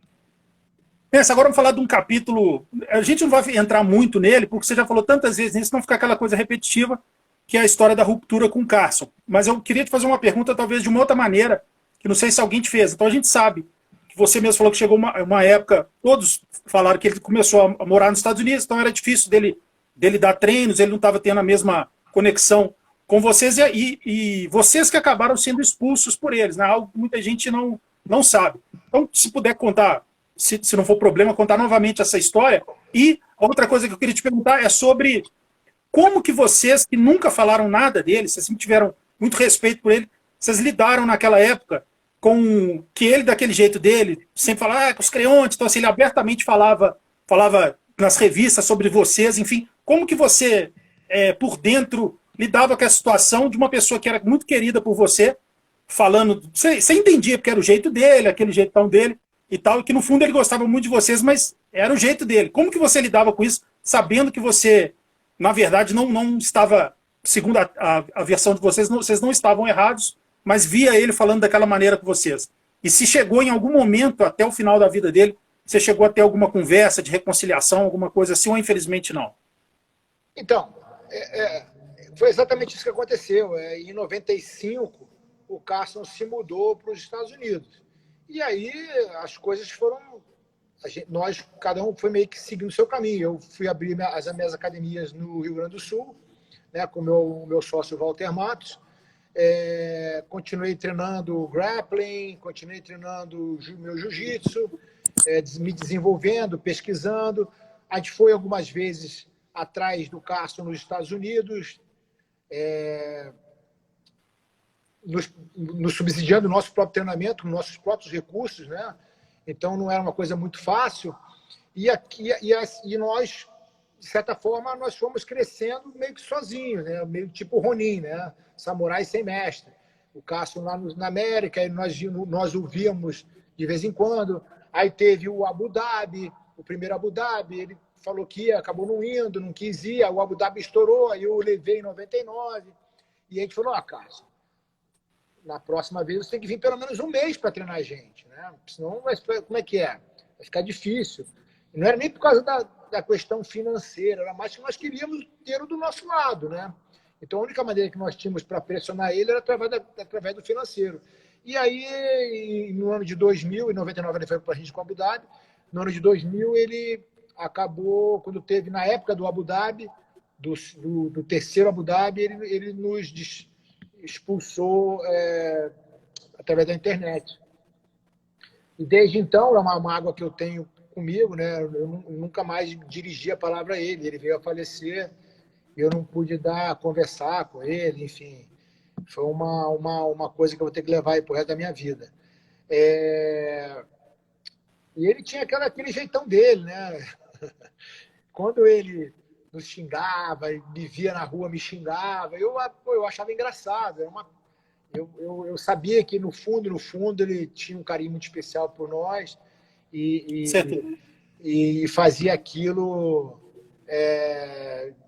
Pensa, agora vamos falar de um capítulo. A gente não vai entrar muito nele, porque você já falou tantas vezes nisso, não ficar aquela coisa repetitiva, que é a história da ruptura com o Carson. Mas eu queria te fazer uma pergunta, talvez de uma outra maneira, que não sei se alguém te fez. Então a gente sabe que você mesmo falou que chegou uma época, todos falaram que ele começou a morar nos Estados Unidos, então era difícil dele dar treinos, ele não estava tendo a mesma conexão com vocês, e vocês que acabaram sendo expulsos por eles, né? Algo que muita gente não sabe. Então, se puder contar, se não for problema, contar novamente essa história. E a outra coisa que eu queria te perguntar é sobre como que vocês, que nunca falaram nada dele, vocês sempre tiveram muito respeito por ele, vocês lidaram naquela época com que ele, daquele jeito dele, sempre falava com os creontes, então assim, ele abertamente falava nas revistas sobre vocês, enfim, como que você, por dentro, lidava com a situação de uma pessoa que era muito querida por você, falando, você entendia porque era o jeito dele, aquele jeitão dele e tal, e que no fundo ele gostava muito de vocês, mas era o jeito dele. Como que você lidava com isso, sabendo que você, na verdade, não estava, segundo a versão de vocês não estavam errados, mas via ele falando daquela maneira com vocês? E se chegou em algum momento, até o final da vida dele, você chegou a ter alguma conversa de reconciliação, alguma coisa assim, ou infelizmente não? Então, foi exatamente isso que aconteceu. Em 95, o Carson se mudou para os Estados Unidos. E aí as coisas foram... cada um foi meio que seguindo o seu caminho. Eu fui abrir as minhas academias no Rio Grande do Sul, né, com o meu sócio Walter Matos. Continuei treinando grappling, continuei treinando meu jiu-jitsu, me desenvolvendo, pesquisando. A gente foi algumas vezes atrás do Carson nos Estados Unidos, nos subsidiando o nosso próprio treinamento, com nossos próprios recursos, né? Então não era uma coisa muito fácil. E nós, de certa forma, nós fomos crescendo meio que sozinhos, né? Meio tipo Ronin, né? Samurai sem mestre. O Cássio lá na América, nós o víamos de vez em quando. Aí teve o Abu Dhabi, o primeiro Abu Dhabi, ele falou que ia, acabou não indo, não quis ir, o Abu Dhabi estourou, aí eu levei em 99. E a gente falou, Cássio, na próxima vez você tem que vir pelo menos um mês para treinar a gente, né? Senão, como é que é? Vai ficar difícil. E não era nem por causa da questão financeira, era mais que nós queríamos ter o do nosso lado, né? Então a única maneira que nós tínhamos para pressionar ele era através do financeiro. E aí, no ano de 2000, em 99 ele foi para a gente com o Abu Dhabi, no ano de 2000 ele acabou, quando teve, na época do Abu Dhabi, do terceiro Abu Dhabi, ele nos expulsou através da internet. E desde então, é uma mágoa que eu tenho comigo, né? Eu nunca mais dirigi a palavra a ele. Ele veio a falecer, eu não pude conversar com ele, enfim. Foi uma coisa que eu vou ter que levar aí pro resto da minha vida. E ele tinha aquele jeitão dele, né? Quando ele nos xingava, me via na rua, me xingava, eu achava engraçado. Eu sabia que no fundo ele tinha um carinho muito especial por nós e fazia aquilo,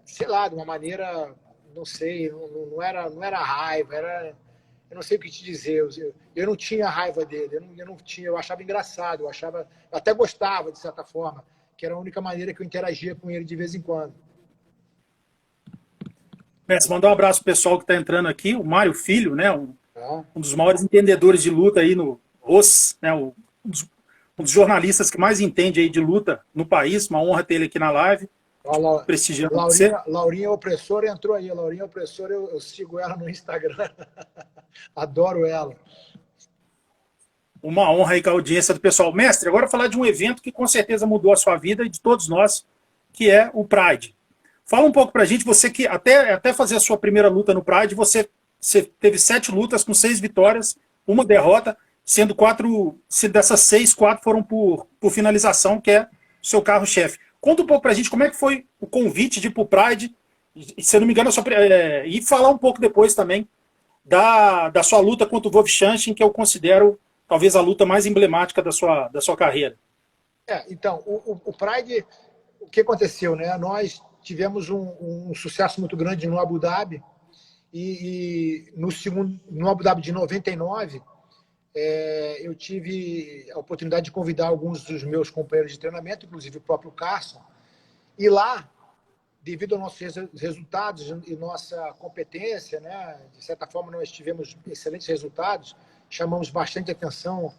sei lá, de uma maneira, não sei, não era raiva, eu não sei o que te dizer. Eu não tinha raiva dele, eu achava engraçado, eu até gostava, de certa forma, que era a única maneira que eu interagia com ele de vez em quando. Mandar um abraço pro pessoal que está entrando aqui, o Mário Filho, né, um dos maiores entendedores de luta aí no né, um dos jornalistas que mais entende aí de luta no país. Uma honra ter ele aqui na live. Prestigiando você. Laurinha Opressora entrou aí. Laurinha Opressora, eu sigo ela no Instagram. Adoro ela. Uma honra aí com a audiência do pessoal. Mestre, agora falar de um evento que com certeza mudou a sua vida e de todos nós, que é o Pride. Fala um pouco pra gente, você que até fazer a sua primeira luta no Pride, você teve 7 lutas com 6 vitórias, 1 derrota, sendo 4, dessas 6, 4 foram por finalização, que é o seu carro-chefe. Conta um pouco pra gente como é que foi o convite de ir pro Pride, e, se eu não me engano, e falar um pouco depois também da sua luta contra o Wolfschanchin, que eu considero talvez a luta mais emblemática da sua carreira. Então, o Pride, o que aconteceu, né? Nós tivemos um sucesso muito grande no Abu Dhabi, e no Abu Dhabi de 99, eu tive a oportunidade de convidar alguns dos meus companheiros de treinamento, inclusive o próprio Carson, e lá, devido aos nossos resultados e nossa competência, né, de certa forma nós tivemos excelentes resultados, chamamos bastante atenção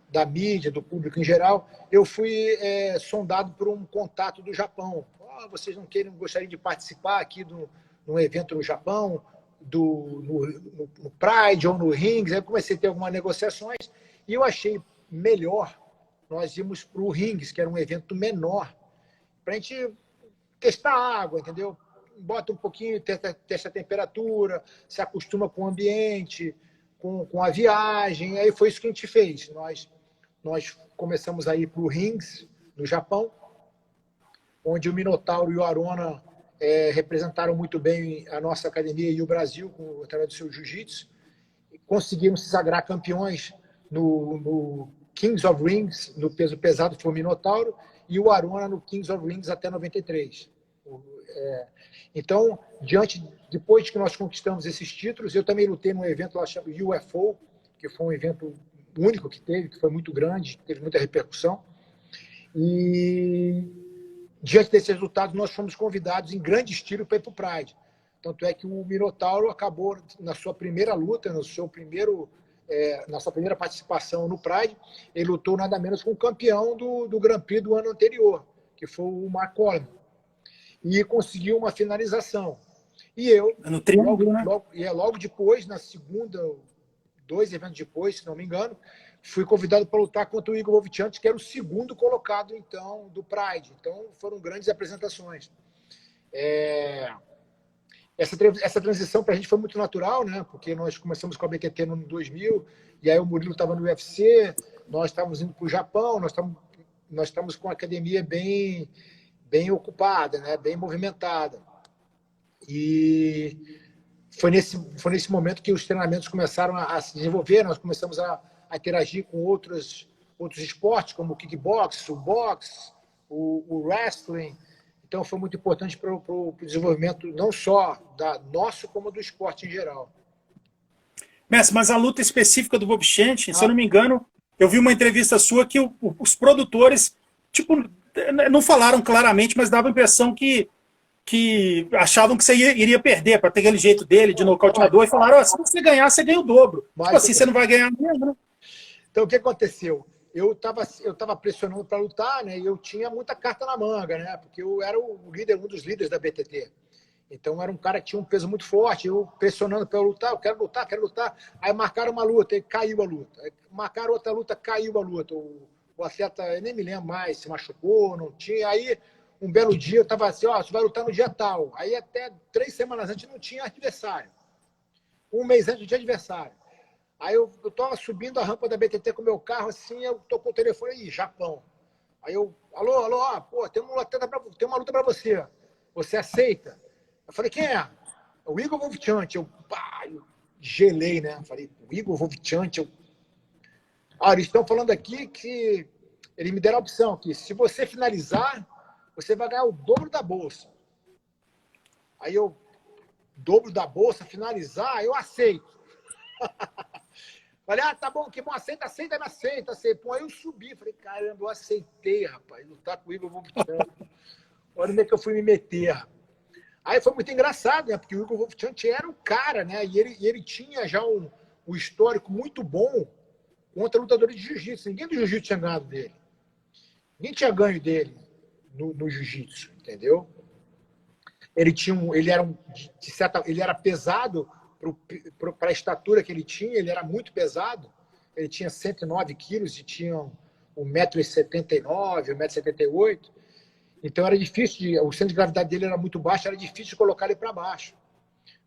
da mídia, do público em geral. Eu fui sondado por um contato do Japão. Vocês não gostariam de participar aqui de um evento no Japão, no Pride ou no Rings? Aí eu comecei a ter algumas negociações e eu achei melhor nós irmos para o Rings, que era um evento menor, para a gente testar a água, entendeu? Bota um pouquinho, testa a temperatura, se acostuma com o ambiente, com a viagem. Aí foi isso que a gente fez. Nós começamos a ir para o Rings, no Japão, onde o Minotauro e o Arona representaram muito bem a nossa academia e o Brasil através do seu jiu-jitsu. Conseguimos se sagrar campeões no Kings of Rings, no peso pesado foi o Minotauro, e o Arona no Kings of Rings até 93. Então, depois que nós conquistamos esses títulos, eu também lutei num evento lá chamado UFO, que foi um evento único que foi muito grande, teve muita repercussão. E diante desses resultados, nós fomos convidados em grande estilo para ir para o Pride. Tanto é que o Minotauro acabou, na sua primeira luta, na sua primeira participação no Pride, ele lutou nada menos com o campeão do Grand Prix do ano anterior, que foi o Mark Coleman, e conseguiu uma finalização. E eu, no triângulo, né? Logo depois, na segunda, 2 eventos depois, se não me engano, fui convidado para lutar contra o Igor Vovchanchyn, que era o segundo colocado, então, do Pride. Então, foram grandes apresentações. Essa transição para a gente foi muito natural, né? Porque nós começamos com a BQT no ano 2000, e aí o Murilo estava no UFC, nós estávamos indo para o Japão, nós estamos com a academia bem ocupada, né? Bem movimentada. E foi nesse momento que os treinamentos começaram a se desenvolver, nós começamos a interagir com outros esportes, como o kickbox, o boxe, o wrestling. Então, foi muito importante para o desenvolvimento não só nosso, como do esporte em geral. Mestre, mas a luta específica do Vovchanchyn, se eu não me engano, eu vi uma entrevista sua que os produtores, tipo, não falaram claramente, mas dava a impressão que achavam que você iria perder, para ter aquele jeito dele, de nocauteador, e falaram, se você ganhar, você ganha o dobro. Tipo assim, você não vai ganhar mesmo, né? Então, o que aconteceu? Eu tava pressionando para lutar, né? E eu tinha muita carta na manga, né? Porque eu era um dos líderes da BTT. Então, era um cara que tinha um peso muito forte. Eu pressionando para eu lutar, eu quero lutar. Aí marcaram uma luta, e caiu a luta. Aí marcaram outra luta, caiu a luta. O atleta, eu nem me lembro mais, se machucou, não tinha. Aí, um belo dia, eu estava assim, você vai lutar no dia tal. Aí, até 3 semanas antes, não tinha adversário. Um mês antes, não tinha adversário. Aí eu estava subindo a rampa da BTT com o meu carro, assim, eu tocou o telefone aí, Japão. Aí eu, alô, tem uma luta para você. Você aceita? Eu falei, quem é? O Igor Vovchanchyn. Eu gelei, né? Eu falei, o Igor Vovchanchyn. Eles estão falando aqui que eles me deram a opção que se você finalizar, você vai ganhar o dobro da bolsa. Aí eu, dobro da bolsa, finalizar, eu aceito. Falei, tá bom, que bom, aceita. Pô, aí eu subi, falei, caramba, eu aceitei, rapaz, lutar com o Igor Vovchanchyn. Olha onde é que eu fui me meter. Aí foi muito engraçado, né? Porque o Igor Vovchanchyn era um cara, né? E ele tinha já um histórico muito bom contra lutadores de jiu-jitsu. Ninguém do jiu-jitsu tinha ganhado dele. Ninguém tinha ganho dele no jiu-jitsu, entendeu? Ele era pesado para a estatura que ele tinha, ele era muito pesado. Ele tinha 109 quilos e tinha 1,79 m, 1,78 m. Então era difícil, o centro de gravidade dele era muito baixo, era difícil de colocar ele para baixo.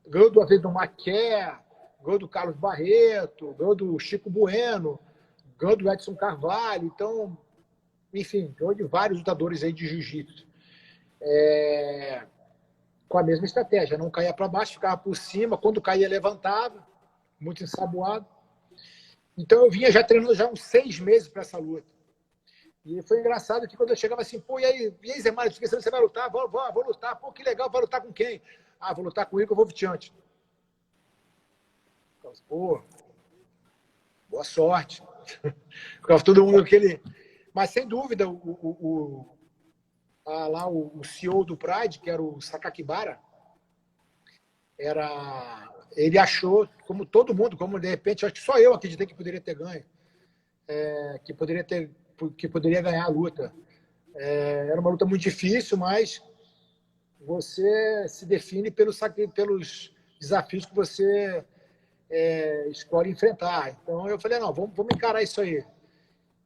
Ganhou 2 vezes do Maquer, ganhou do Carlos Barreto, ganhou do Chico Bueno, ganhou do Edson Carvalho. Então, enfim, ganhou de vários lutadores aí de jiu-jitsu. Com a mesma estratégia, não caía para baixo, ficava por cima, quando caía, levantava. muito ensaboado. Então eu vinha já treinando já uns 6 meses para essa luta. E foi engraçado que quando eu chegava assim, pô, e aí Zé Mário, você vai lutar? Vou lutar. Pô, que legal, vai lutar com quem? Ah, vou lutar com o Igor Vovchanti. Pô, boa sorte. Ficava todo mundo aquele... Mas, sem dúvida, lá o CEO do Pride, que era o Sakakibara, ele achou, como todo mundo, como de repente, acho que só eu acreditei que poderia ter ganho, que poderia ganhar a luta. Era uma luta muito difícil, mas você se define pelos desafios que você escolhe enfrentar. Então eu falei, não, vamos encarar isso aí.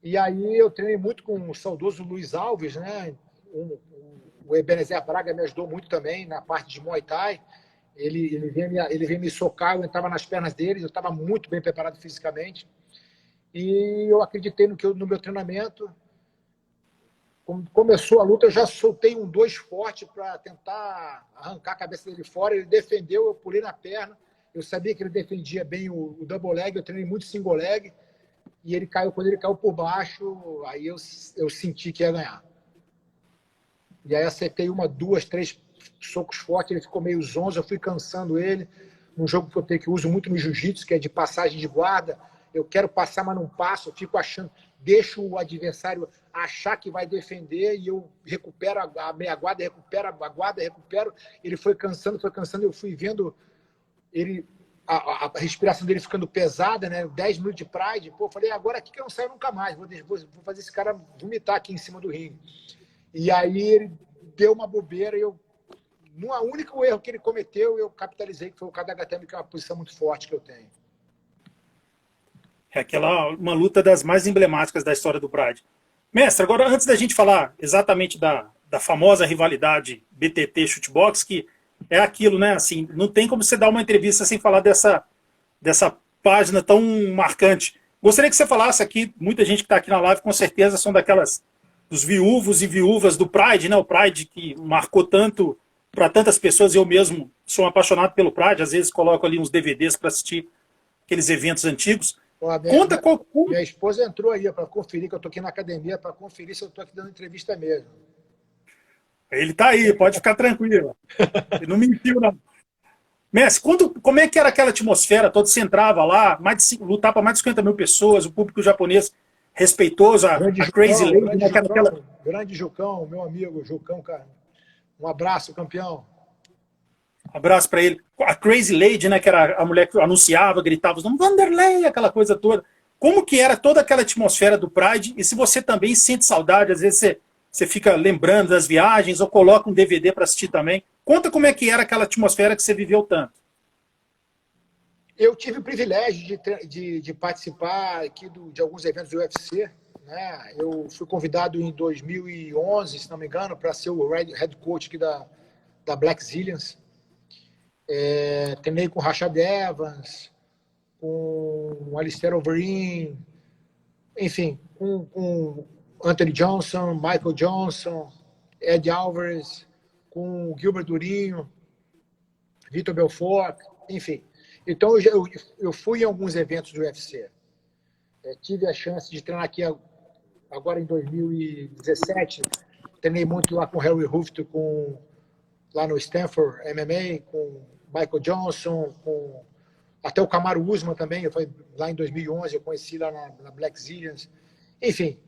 E aí eu treinei muito com o saudoso Luiz Alves, né? O Ebenezer Braga me ajudou muito também na parte de Muay Thai. Ele vinha me socar, eu entrava nas pernas dele, eu estava muito bem preparado fisicamente. E eu acreditei no meu treinamento. Quando começou a luta, eu já soltei 2 forte para tentar arrancar a cabeça dele fora. Ele defendeu, eu pulei na perna. Eu sabia que ele defendia bem o double leg, eu treinei muito single leg. E ele caiu, quando ele caiu por baixo, aí eu senti que ia ganhar. E aí acertei 1, 2, 3 socos fortes, ele ficou meio zonzo, eu fui cansando ele. Um jogo que eu uso muito no jiu-jitsu, que é de passagem de guarda. Eu quero passar, mas não passo, eu fico achando, deixo o adversário achar que vai defender e eu recupero a meia guarda, recupero. Ele foi cansando, eu fui vendo ele, a respiração dele ficando pesada, né? 10 minutos de Pride. Pô, falei, agora aqui que eu não saio nunca mais, vou fazer esse cara vomitar aqui em cima do ringue. E aí ele deu uma bobeira e no único erro que ele cometeu, eu capitalizei, que foi o Kadagatame, que é uma posição muito forte que eu tenho. É uma luta das mais emblemáticas da história do Pride. Mestre, agora antes da gente falar exatamente da famosa rivalidade BTT Shootbox, que é aquilo, né? Assim, não tem como você dar uma entrevista sem falar dessa página tão marcante. Gostaria que você falasse aqui, muita gente que está aqui na live com certeza são dos viúvos e viúvas do Pride, né? O Pride que marcou tanto para tantas pessoas. Eu mesmo sou apaixonado pelo Pride, às vezes coloco ali uns DVDs para assistir aqueles eventos antigos. Pô, Conta qual... Minha esposa entrou aí para conferir, que eu estou aqui na academia, para conferir se eu estou aqui dando entrevista mesmo. Ele está aí, pode ficar tranquilo. Ele não mentiu, não. Messi, como é que era aquela atmosfera toda? Você entrava lá, lutar para mais de 50 mil pessoas, o público japonês respeitoso, a Crazy Lady. Grande Jucão, meu amigo, Jucão, cara. Um abraço, campeão. Um abraço para ele. A Crazy Lady, né, que era a mulher que anunciava, gritava os nomes, Vanderlei, aquela coisa toda. Como que era toda aquela atmosfera do Pride? E se você também sente saudade, às vezes você fica lembrando das viagens ou coloca um DVD para assistir também. Conta como é que era aquela atmosfera que você viveu tanto. Eu tive o privilégio de participar aqui de alguns eventos do UFC. Né? Eu fui convidado em 2011, se não me engano, para ser o head coach aqui da Black Zillions. Treinei com o Rashad Evans, com o Alistair Overeem, enfim, com Anthony Johnson, Michael Johnson, Ed Alvarez, com o Gilbert Durinho, Vitor Belfort, enfim. Então eu fui em alguns eventos do UFC. Tive a chance de treinar aqui agora em 2017. Treinei muito lá com o Harry Hooft, lá no Stanford MMA, com Michael Johnson, até o Kamaru Usman também. Foi lá em 2011, eu conheci lá na Black Zillions. Enfim,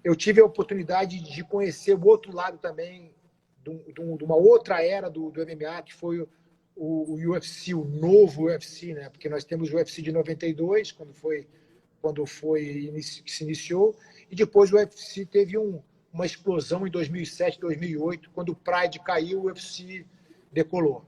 eu tive a oportunidade de conhecer o outro lado também, de uma outra era do MMA, que foi o UFC, o novo UFC, né? Porque nós temos o UFC de 92, quando se iniciou, e depois o UFC teve uma explosão em 2007, 2008, quando o Pride caiu, o UFC decolou.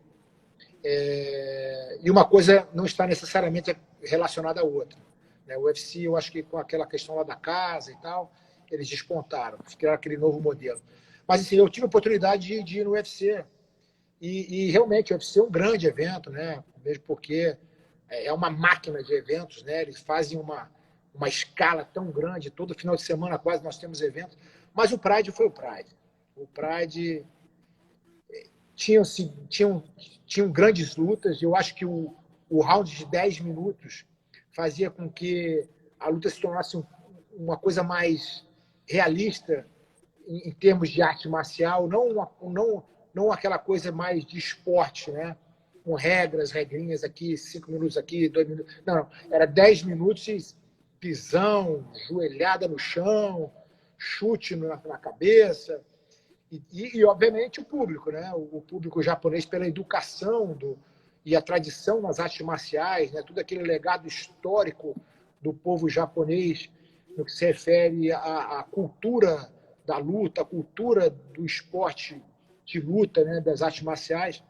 E uma coisa não está necessariamente relacionada à outra. Né? O UFC, eu acho que com aquela questão lá da casa e tal, eles despontaram, criaram aquele novo modelo. Mas assim, eu tive a oportunidade de ir no UFC. E realmente o UFC é um grande evento, né? Mesmo porque é uma máquina de eventos, né? Eles fazem uma escala tão grande, todo final de semana quase nós temos eventos. Mas o Pride foi o Pride. O Pride tinham grandes lutas. Eu acho que o o round de 10 minutos fazia com que a luta se tornasse uma coisa mais realista em termos de arte marcial, não aquela coisa mais de esporte, né? Com regras, regrinhas aqui, 5 minutos aqui, 2 minutos. Não, era 10 minutos e pisão, joelhada no chão, chute na cabeça. E, obviamente, o público, né? O público japonês, pela educação e a tradição nas artes marciais, né? Tudo aquele legado histórico do povo japonês no que se refere à cultura da luta, a cultura do esporte de luta, né? Das artes marciais,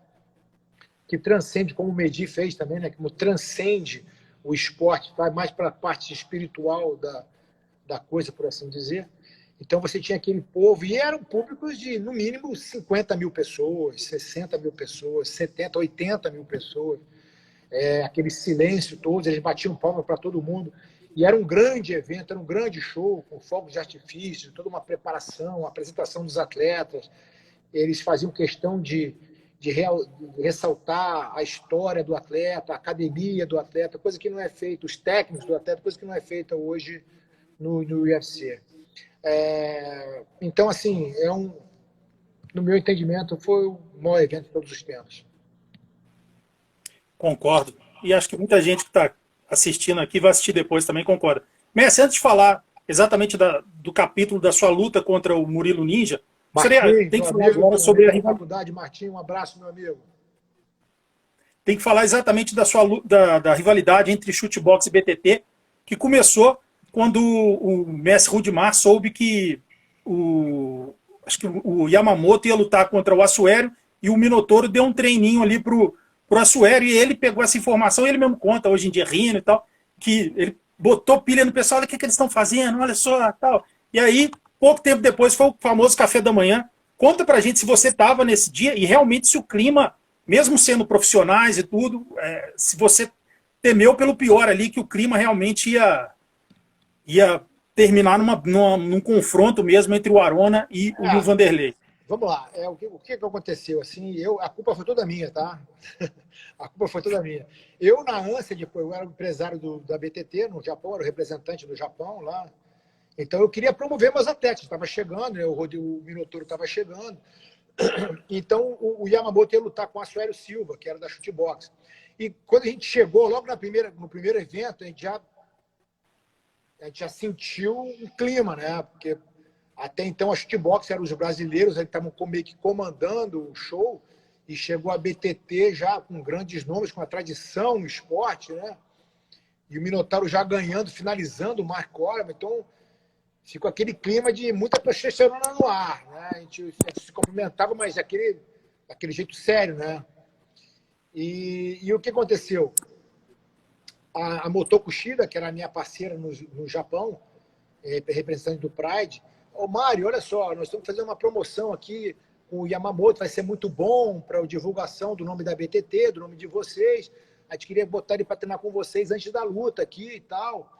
que transcende, como o Medi fez também, né? Como transcende o esporte, vai mais para a parte espiritual da coisa, por assim dizer. Então você tinha aquele povo, e eram públicos de, no mínimo, 50 mil pessoas, 60 mil pessoas, 70, 80 mil pessoas. Aquele silêncio todo, eles batiam palma para todo mundo. E era um grande evento, era um grande show, com fogos de artifício, toda uma preparação, a apresentação dos atletas. Eles faziam questão de ressaltar a história do atleta, a academia do atleta, coisa que não é feita, os técnicos do atleta, coisa que não é feita hoje no UFC. Então, assim, no meu entendimento, foi o maior evento de todos os tempos. Concordo. E acho que muita gente que está assistindo aqui vai assistir depois também concorda. Messi, antes de falar exatamente do capítulo da sua luta contra o Murilo Ninja, Martim, tem que falar agora sobre a rivalidade. Martim, um abraço, meu amigo. Tem que falar exatamente da rivalidade entre chutebox e BTT, que começou quando o Messi Rudimar soube que acho que o Yamamoto ia lutar contra o Assuero e o Minotouro deu um treininho ali pro Assuero, e ele pegou essa informação, ele mesmo conta hoje em dia rindo e tal, que ele botou pilha no pessoal, olha o que eles estão fazendo, olha só, tal. E aí, pouco tempo depois, foi o famoso café da manhã. Conta pra gente se você estava nesse dia e realmente se o clima, mesmo sendo profissionais e tudo, se você temeu pelo pior ali, que o clima realmente ia terminar num confronto mesmo entre o Arona e o Vanderlei. Vamos lá. O que aconteceu? Assim, a culpa foi toda minha, tá? A culpa foi toda minha. Eu, na ânsia eu era o empresário da BTT no Japão, era o representante do Japão lá. Então, eu queria promover meus atletas. Estava chegando, né? O Minotouro estava chegando. Então, o Yamamoto ia lutar com o Assuero Silva, que era da Chutebox. E quando a gente chegou, logo no primeiro evento, a gente já sentiu um clima, né? Porque até então a Chutebox eram os brasileiros, eles estavam meio que comandando o show, e chegou a BTT já com grandes nomes, com a tradição no esporte, né? E o Minotauro já ganhando, finalizando o Mark Coleman. Então, ficou aquele clima de muita testosterona no ar, né? A gente se cumprimentava, mas aquele jeito sério, né? E o que aconteceu? A Motoko Shida, que era a minha parceira no Japão, representante do Pride, Mário, olha só, nós estamos fazendo uma promoção aqui com o Yamamoto, vai ser muito bom para a divulgação do nome da BTT, do nome de vocês. A gente queria botar ele para treinar com vocês antes da luta aqui e tal.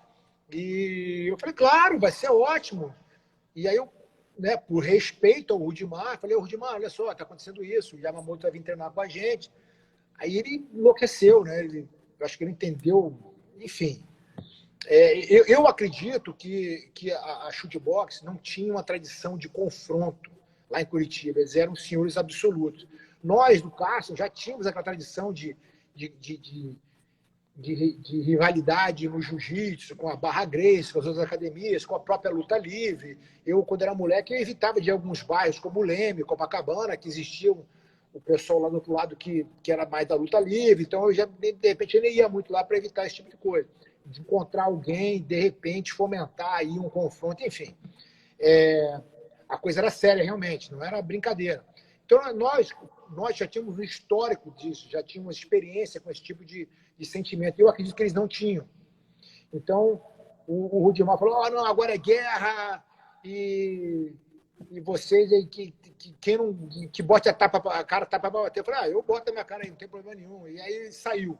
E eu falei, claro, vai ser ótimo. E aí eu, né, por respeito ao Rudimar, falei, Rudimar, olha só, está acontecendo isso, o Yamamoto vai vir treinar com a gente. Aí ele enlouqueceu, né? Eu acho que ele entendeu, enfim. Eu acredito que a Chutebox não tinha uma tradição de confronto lá em Curitiba. Eles eram senhores absolutos. Nós, do Carson, já tínhamos aquela tradição de rivalidade no jiu-jitsu, com a Barra Gracie, com as outras academias, com a própria luta livre. Eu, quando era moleque, eu evitava de ir a alguns bairros, como Leme, Copacabana, que existiam o pessoal lá do outro lado que era mais da luta livre. Então, eu já, de repente, eu nem ia muito lá para evitar esse tipo de coisa. De encontrar alguém, de repente, fomentar aí um confronto, enfim. A coisa era séria, realmente, não era brincadeira. Então, nós já tínhamos um histórico disso, já tínhamos experiência com esse tipo de sentimento. Eu acredito que eles não tinham. Então, o Rudimar falou, não, agora é guerra, e vocês aí que bote a cara tapa para bater. Eu falei, eu boto a minha cara aí, não tem problema nenhum. E aí saiu.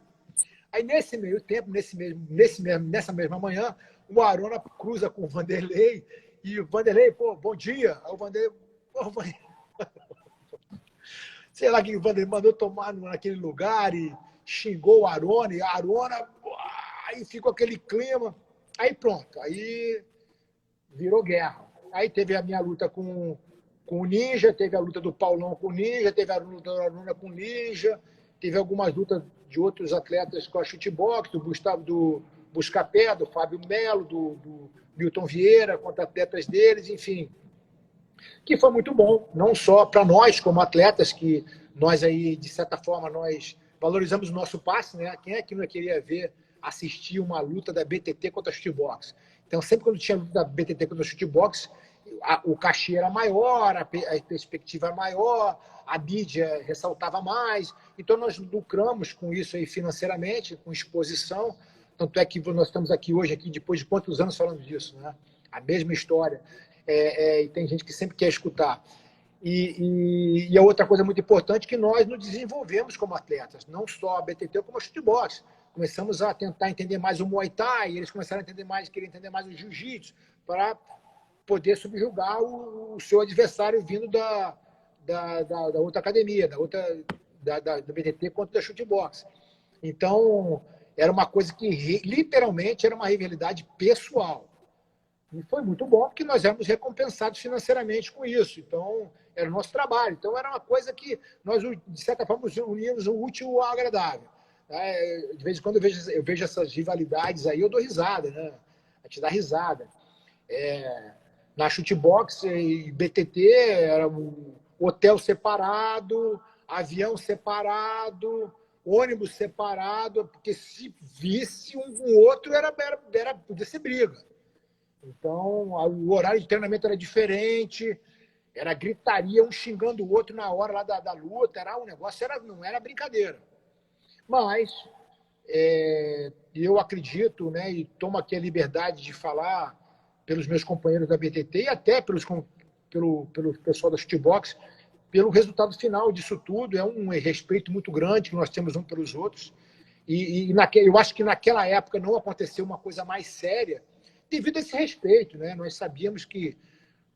Aí, nesse meio tempo, nessa mesma manhã, o Arona cruza com o Vanderlei, e o Vanderlei, bom dia. Aí o Vanderlei, sei lá que o Vanderlei mandou tomar naquele lugar, e xingou o Arona, e a Arona, aí ficou aquele clima. Aí pronto, aí virou guerra. Aí teve a minha luta com o Ninja, teve a luta do Paulão com o Ninja, teve a luta da Aruna com o Ninja, teve algumas lutas de outros atletas com a chutebox, do Gustavo do Buscapé, do Fábio Melo, do Milton Vieira, contra atletas deles, enfim. Que foi muito bom, não só para nós como atletas, que nós aí, de certa forma, nós valorizamos o nosso passe, né? Quem é que não queria ver, assistir uma luta da BTT contra a chutebox? Então, sempre quando tinha luta da BTT contra a chutebox, o cachê era maior, a perspectiva era maior, a mídia ressaltava mais. Então, nós lucramos com isso aí financeiramente, com exposição. Tanto é que nós estamos aqui hoje, aqui, depois de quantos anos falando disso, né? A mesma história. E tem gente que sempre quer escutar. E a outra coisa muito importante é que nós nos desenvolvemos como atletas, não só a BTT, como a chutebox. Começamos a tentar entender mais o Muay Thai, eles começaram a querer entender mais o Jiu-Jitsu, para poder subjugar o seu adversário vindo da outra academia, da BTT contra da chutebox. Então, era uma coisa que literalmente era uma rivalidade pessoal. E foi muito bom, porque nós éramos recompensados financeiramente com isso. Então, era o nosso trabalho. Então, era uma coisa que nós, de certa forma, uníamos o útil ao agradável. De vez em quando eu vejo essas rivalidades aí, eu dou risada, né? A te dar risada. Na chutebox e BTT, era um hotel separado, avião separado, ônibus separado, porque se visse um com o outro, podia ser briga. Então, o horário de treinamento era diferente, era gritaria, um xingando o outro na hora lá da luta, o negócio não era brincadeira. Mas eu acredito, né, e tomo aqui a liberdade de falar pelos meus companheiros da BTT e até pelo pessoal da Chutebox, pelo resultado final disso tudo. É um respeito muito grande que nós temos uns pelos outros. Eu acho que naquela época não aconteceu uma coisa mais séria devido a esse respeito, né? Nós sabíamos que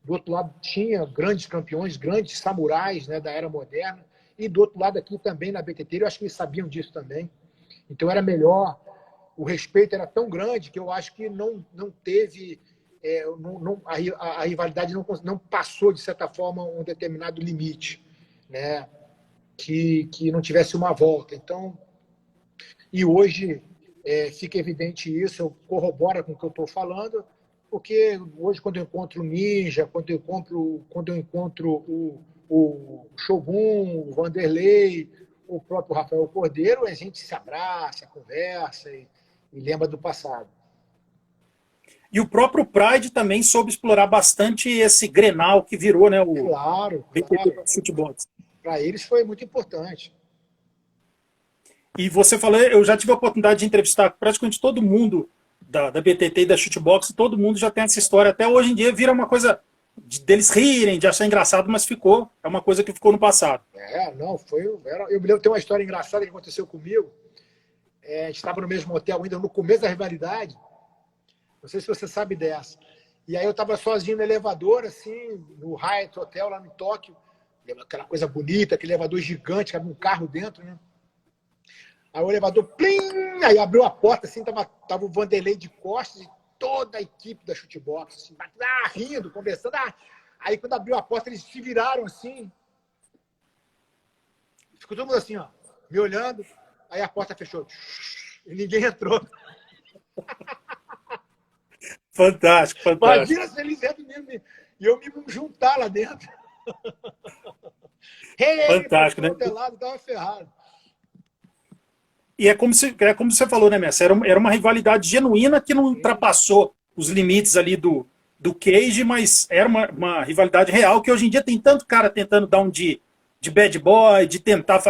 do outro lado tinha grandes campeões, grandes samurais, né, da era moderna, e do outro lado aqui também na BTT, eu acho que eles sabiam disso também. Então era melhor, o respeito era tão grande que eu acho que não teve, a rivalidade não passou, de certa forma, um determinado limite, né, que não tivesse uma volta. Então, e hoje fica evidente isso, eu corroboro com o que eu estou falando, porque hoje, quando eu encontro o Ninja, quando eu encontro o Shogun, o Vanderlei, o próprio Rafael Cordeiro, a gente se abraça, conversa e lembra do passado. E o próprio Pride também soube explorar bastante esse Grenal que virou, né, o Claro. Chutebox. Para eles foi muito importante. E você falou, eu já tive a oportunidade de entrevistar praticamente todo mundo da BTT e da Chutebox, todo mundo já tem essa história. Até hoje em dia vira uma coisa deles rirem, de achar engraçado, mas é uma coisa que ficou no passado. Eu me lembro, tem uma história engraçada que aconteceu comigo. A gente estava no mesmo hotel ainda no começo da rivalidade. Não sei se você sabe dessa. E aí eu estava sozinho no elevador, assim, no Hyatt Hotel, lá no Tóquio. Aquela coisa bonita, aquele elevador gigante, que havia um carro dentro, né? Aí o elevador, plim! Aí abriu a porta, assim, tava o Vanderlei de costas e toda a equipe da Chutebox, assim, rindo, conversando. Aí quando abriu a porta, eles se viraram, assim. Ficou todo mundo assim, ó, me olhando. Aí a porta fechou. E ninguém entrou. Fantástico, fantástico. Imagina se eles entram mesmo e eu me juntar lá dentro. Fantástico, né? Lado, tava ferrado. E é como você falou, né, Messi? Era uma rivalidade genuína que não ultrapassou os limites ali do cage, mas era uma rivalidade real que hoje em dia tem tanto cara tentando dar um de bad boy, de tentar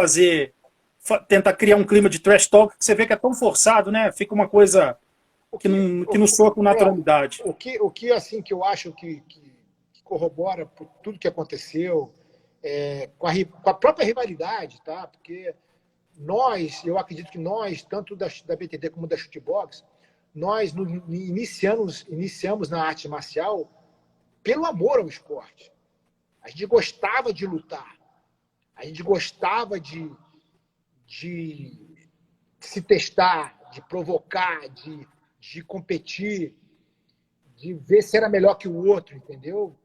criar um clima de trash talk, que você vê que é tão forçado, né? Fica uma coisa que não soa com naturalidade. O que assim, que eu acho que corrobora por tudo que aconteceu, com a própria rivalidade, tá? Porque eu acredito que nós, tanto da BTT como da Chutebox, nós iniciamos na arte marcial pelo amor ao esporte. A gente gostava de lutar. A gente gostava de se testar, de provocar, de competir, de ver se era melhor que o outro, entendeu?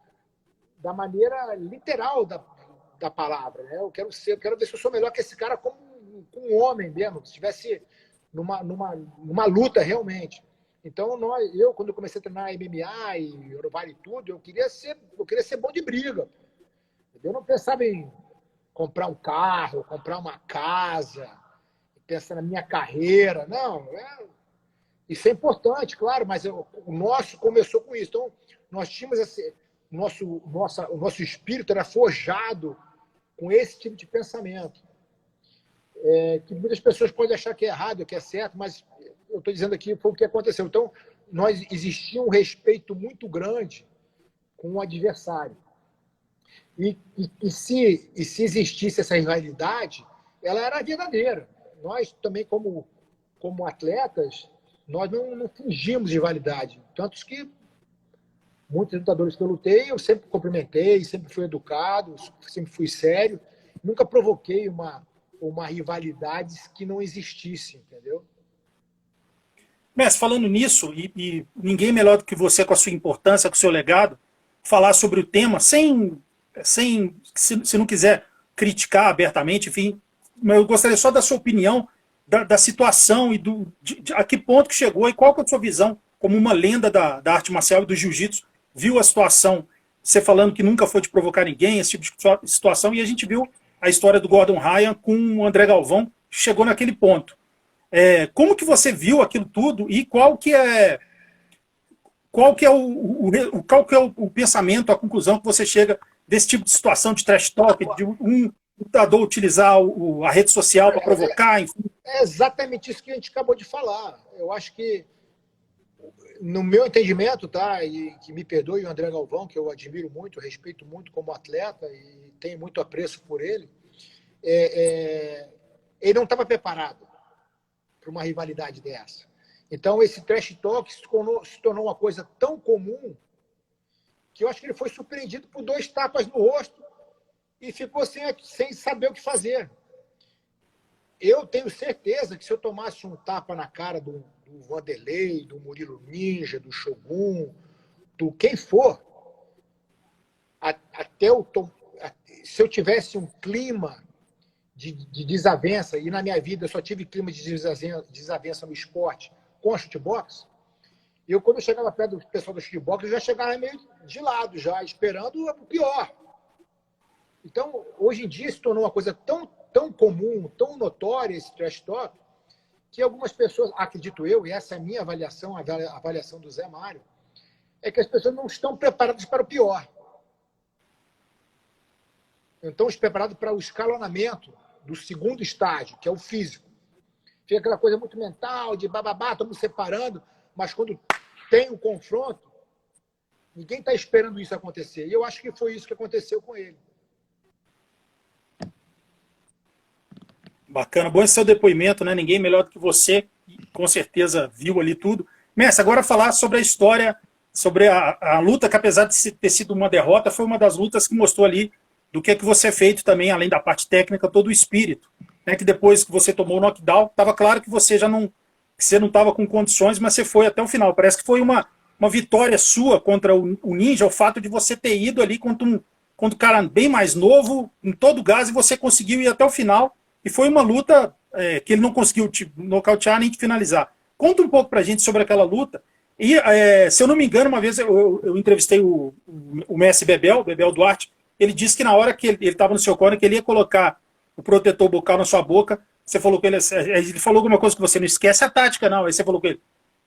Da maneira literal da palavra, né? Eu quero ver se eu sou melhor que esse cara como um homem mesmo, se estivesse numa luta realmente. Então, quando eu comecei a treinar MMA e Orovale e tudo, eu queria ser bom de briga. Eu não pensava em comprar um carro, comprar uma casa, pensar na minha carreira. Não, isso é importante, claro, mas o nosso começou com isso. Então, nós tínhamos o nosso espírito era forjado com esse tipo de pensamento. Que muitas pessoas podem achar que é errado, que é certo, mas eu estou dizendo aqui foi o que aconteceu. Então, existia um respeito muito grande com o adversário. E se existisse essa rivalidade, ela era verdadeira. Nós também, como atletas, nós não fingimos de rivalidade. Tanto que muitos lutadores que eu lutei, eu sempre cumprimentei, sempre fui educado, sempre fui sério. Nunca provoquei uma rivalidade que não existisse, entendeu? Mestre, falando nisso, e ninguém melhor do que você, com a sua importância, com o seu legado, falar sobre o tema, se não quiser criticar abertamente, enfim, eu gostaria só da sua opinião da situação e a que ponto que chegou e qual que é a sua visão como uma lenda da arte marcial e do jiu-jitsu. Viu a situação, você falando que nunca foi de provocar ninguém, esse tipo de situação, e a gente viu a história do Gordon Ryan com o André Galvão, que chegou naquele ponto. Como que você viu aquilo tudo e qual que é o pensamento, a conclusão que você chega desse tipo de situação de trash talk, de um lutador utilizar a rede social para provocar, enfim? É exatamente isso que a gente acabou de falar. Eu acho que, no meu entendimento, tá, e que me perdoe o André Galvão, que eu admiro muito, respeito muito como atleta e tenho muito apreço por ele, ele não estava preparado para uma rivalidade dessa. Então, esse trash talk se tornou uma coisa tão comum que eu acho que ele foi surpreendido por 2 tapas no rosto e ficou sem saber o que fazer. Eu tenho certeza que se eu tomasse um tapa na cara do Vanderlei, do Murilo Ninja, do Shogun, do quem for, se eu tivesse um clima de desavença, e na minha vida eu só tive clima de desavença no esporte com a chutebox, quando eu chegava perto do pessoal do chutebox, eu já chegava meio de lado, já esperando o pior. Então, hoje em dia, se tornou uma coisa tão comum, tão notória esse trash talk, que algumas pessoas, acredito eu, e essa é a minha avaliação, a avaliação do Zé Mário, é que as pessoas não estão preparadas para o pior. Não estão preparadas para o escalonamento do segundo estágio, que é o físico. Fica aquela coisa muito mental, de bababá, estamos separando, mas quando tem um confronto, ninguém está esperando isso acontecer. E eu acho que foi isso que aconteceu com ele. Bacana, bom esse seu depoimento, né? Ninguém melhor do que você, com certeza viu ali tudo. Mestre, agora falar sobre a história, sobre a luta, que apesar de ter sido uma derrota, foi uma das lutas que mostrou ali do que você é feito também, além da parte técnica, todo o espírito. Né? Que depois que você tomou o knockdown, estava claro que você não estava com condições, mas você foi até o final. Parece que foi uma vitória sua contra o Ninja, o fato de você ter ido ali contra um cara bem mais novo, em todo o gás, e você conseguiu ir até o final. E foi uma luta que ele não conseguiu te nocautear nem te finalizar. Conta um pouco pra gente sobre aquela luta. E, se eu não me engano, uma vez eu entrevistei o mestre Bebel Duarte. Ele disse que na hora que ele estava no seu corner, que ele ia colocar o protetor bucal na sua boca, você falou com ele, ele falou alguma coisa que você não esquece a tática, não. Aí você falou com ele,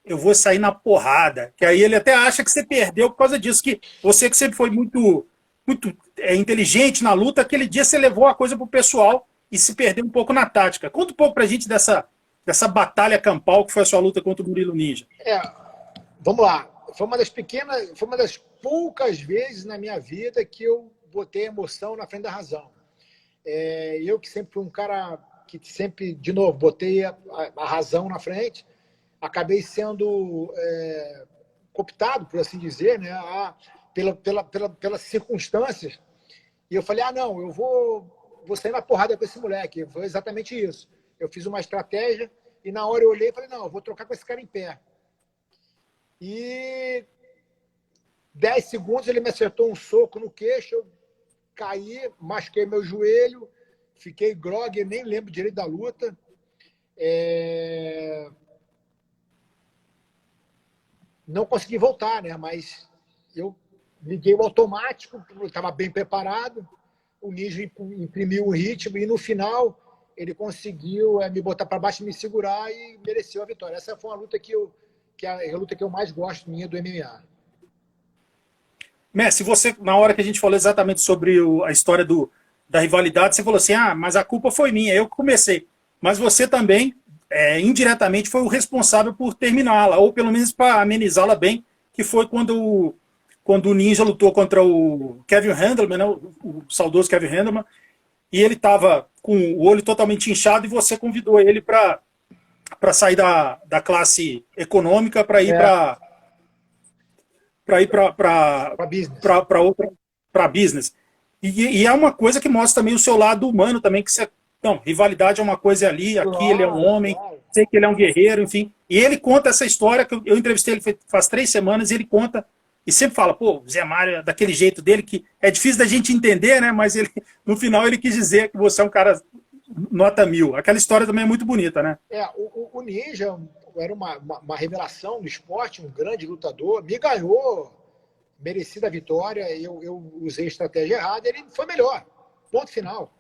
eu vou sair na porrada. Que aí ele até acha que você perdeu por causa disso, que você que sempre foi muito inteligente na luta, aquele dia você levou a coisa pro pessoal e se perdeu um pouco na tática. Conta um pouco pra gente dessa batalha campal que foi a sua luta contra o Murilo Ninja. Vamos lá. Foi uma das poucas vezes na minha vida que eu botei a emoção na frente da razão. Eu que sempre fui um cara que sempre, de novo, botei a razão na frente, acabei sendo cooptado, por assim dizer, né, pelas circunstâncias. E eu falei, não, eu vou sair na porrada com esse moleque. Foi exatamente isso. Eu fiz uma estratégia, E na hora eu olhei e falei, não, eu vou trocar com esse cara em pé. E 10 segundos ele me acertou um soco no queixo, eu caí, machuquei meu joelho, fiquei grogue, nem lembro direito da luta. Não consegui voltar, né? Mas eu liguei o automático, estava bem preparado, o Ninja imprimiu o ritmo e no final ele conseguiu me botar para baixo e me segurar e mereceu a vitória. Essa foi uma luta que é a luta que eu mais gosto minha do MMA. Messi, você, na hora que a gente falou exatamente sobre a história da rivalidade, você falou assim, mas a culpa foi minha, eu que comecei. Mas você também, indiretamente, foi o responsável por terminá-la, ou pelo menos para amenizá-la bem, que foi quando o Ninja lutou contra o Kevin Randleman, né, o saudoso Kevin Randleman, e ele estava com o olho totalmente inchado e você convidou ele para sair da classe econômica para ir para outra, para business. E é uma coisa que mostra também o seu lado humano também, que você, não, rivalidade é uma coisa ali, aqui ele é um homem, sei que ele é um guerreiro, enfim. E ele conta essa história, que eu entrevistei ele faz 3 semanas, e ele conta, e sempre fala, pô, o Zé Mário é daquele jeito dele, que é difícil da gente entender, né, mas ele, no final ele quis dizer que você é um cara nota 1000. Aquela história também é muito bonita, né? O Ninja era uma revelação no esporte, um grande lutador, me ganhou, merecida a vitória, eu usei a estratégia errada, ele foi melhor, ponto final.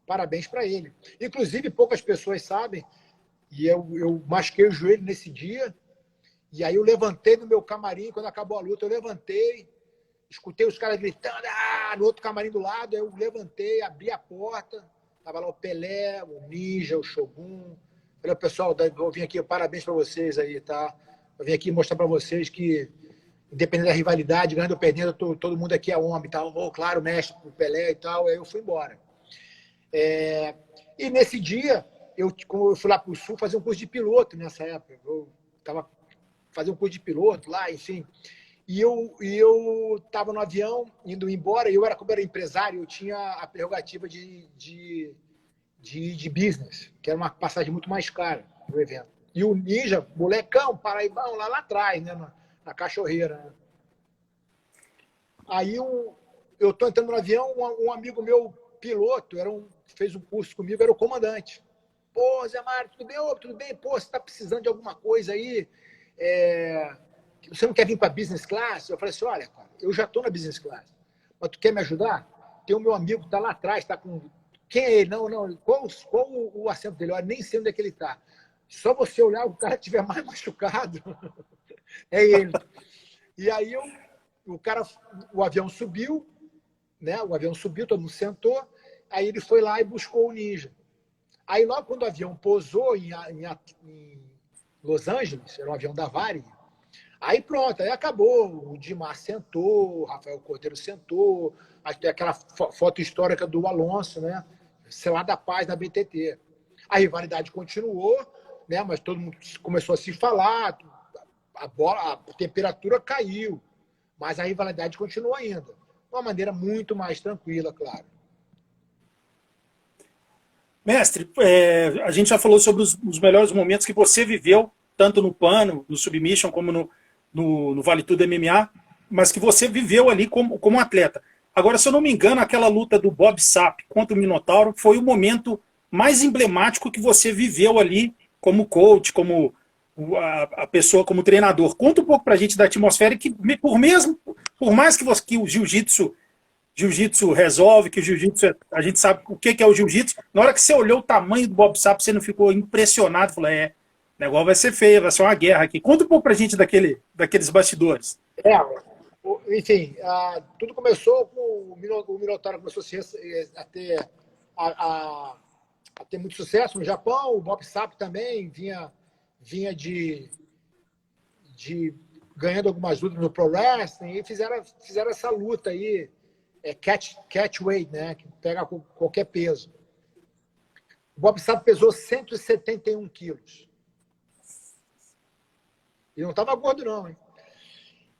Parabéns para ele. Inclusive, poucas pessoas sabem, e eu machuquei o joelho nesse dia, e aí eu levantei no meu camarim, quando acabou a luta, eu levantei, escutei os caras gritando, no outro camarim do lado, eu levantei, abri a porta, tava lá o Pelé, o Ninja, o Shogun. Falei, pessoal, eu vim aqui, parabéns para vocês aí, tá? Eu vim aqui mostrar para vocês que, independente da rivalidade, ganhando ou perdendo, todo mundo aqui é homem, tá? Claro, mestre, o Pelé e tal, aí eu fui embora. E nesse dia, como eu fui lá para o Sul fazer um curso de piloto nessa época, eu estava fazendo um curso de piloto lá, enfim, e eu estava no avião, indo embora, e como era empresário, eu tinha a prerrogativa de business, que era uma passagem muito mais cara do evento. E o Ninja, molecão, paraibão, lá atrás, né, na cachorreira. Né? Aí eu estou entrando no avião, um amigo meu, piloto, fez um curso comigo, era o comandante. Pô, Zé Mário, tudo bem? Tudo bem? Pô, você está precisando de alguma coisa aí? Você não quer vir para business class? Eu falei assim, olha, cara, eu já estou na business class, mas tu quer me ajudar? Tem o meu amigo que está lá atrás, está com... Quem é ele? Não, qual o assento dele? Eu nem sei onde é que ele está. Só você olhar, o cara que estiver mais machucado, é ele. E aí o avião subiu, né? O avião subiu, todo mundo sentou, aí ele foi lá e buscou o Ninja. Aí logo quando o avião pousou em Los Angeles, era um avião da Varig, aí pronto, aí acabou, o Dimar sentou, o Rafael Cordeiro sentou, aquela foto histórica do Alonso, né? Sei lá, da Paz na BTT. A rivalidade continuou, né? Mas todo mundo começou a se falar, a temperatura caiu, mas a rivalidade continuou ainda. De uma maneira muito mais tranquila, claro. Mestre, a gente já falou sobre os melhores momentos que você viveu, tanto no Pano, no Submission, como no Vale Tudo MMA, mas que você viveu ali como atleta. Agora, se eu não me engano, aquela luta do Bob Sapp contra o Minotauro foi o momento mais emblemático que você viveu ali como coach, como a pessoa, como treinador. Conta um pouco pra gente da atmosfera que, por mais que o jiu-jitsu resolve, que o jiu-jitsu, a gente sabe o que é o jiu-jitsu, na hora que você olhou o tamanho do Bob Sapp, você não ficou impressionado? Falou, o negócio vai ser feio, vai ser uma guerra aqui. Conta um pouco pra gente daqueles bastidores. Enfim, tudo começou com o Minotauro começou a ter muito sucesso no Japão, o Bob Sapp também vinha de ganhando algumas lutas no Pro Wrestling e fizeram essa luta aí, catch weight, né, que pega qualquer peso. O Bob Sapp pesou 171 quilos. E não estava gordo não, hein?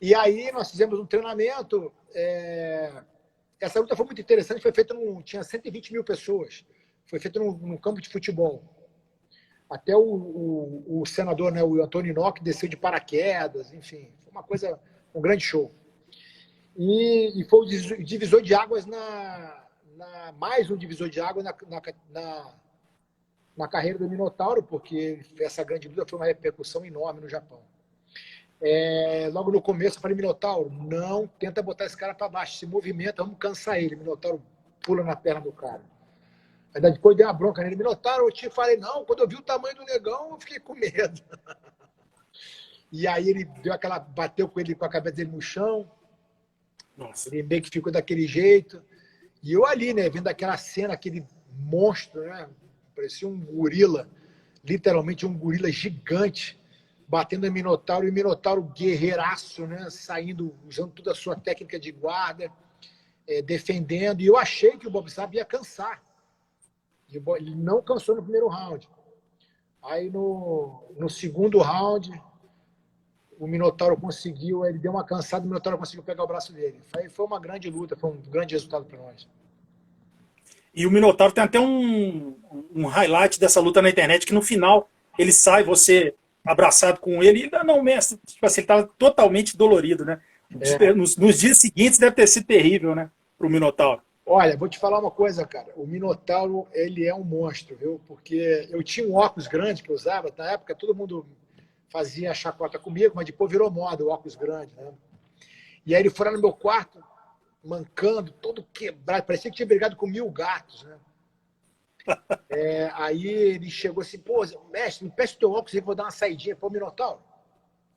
E aí nós fizemos um treinamento, essa luta foi muito interessante, foi feita tinha 120 mil pessoas, foi feita num campo de futebol. Até o senador, né, o Antônio Inoki, desceu de paraquedas, enfim, foi uma coisa, um grande show. E foi o divisor de águas mais um divisor de águas na carreira do Minotauro, porque essa grande luta foi uma repercussão enorme no Japão. Logo no começo eu falei, Minotauro, não tenta botar esse cara para baixo, se movimenta, vamos cansar ele. Minotauro pula na perna do cara. Aí depois deu uma bronca nele. Minotauro, eu te falei, não, quando eu vi o tamanho do negão, eu fiquei com medo. E aí ele bateu com ele com a cabeça dele no chão. Nossa. Ele meio que ficou daquele jeito. E eu ali, né, vendo aquela cena, aquele monstro, né? Parecia um gorila, literalmente um gorila gigante, batendo no Minotauro, e o Minotauro guerreiraço, né? Saindo, usando toda a sua técnica de guarda, defendendo. E eu achei que o Bob Sapp ia cansar. Ele não cansou no primeiro round. Aí no segundo round, o Minotauro conseguiu, ele deu uma cansada, o Minotauro conseguiu pegar o braço dele. Foi uma grande luta, foi um grande resultado para nós. E o Minotauro tem até um highlight dessa luta na internet, que no final ele sai, você abraçado com ele, e não, mestre, tipo assim, ele estava totalmente dolorido, né? Nos dias seguintes deve ter sido terrível, né, para o Minotauro. Olha, vou te falar uma coisa, cara. O Minotauro, ele é um monstro, viu? Porque eu tinha um óculos grande que eu usava. Na época, todo mundo fazia chacota comigo, mas depois virou moda o óculos grande, né? E aí ele foi lá no meu quarto, mancando, todo quebrado. Parecia que tinha brigado com 1000 gatos, né? Aí ele chegou assim, pô, mestre, me peça o teu óculos aí, vou dar uma saidinha. Pô, Minotauro,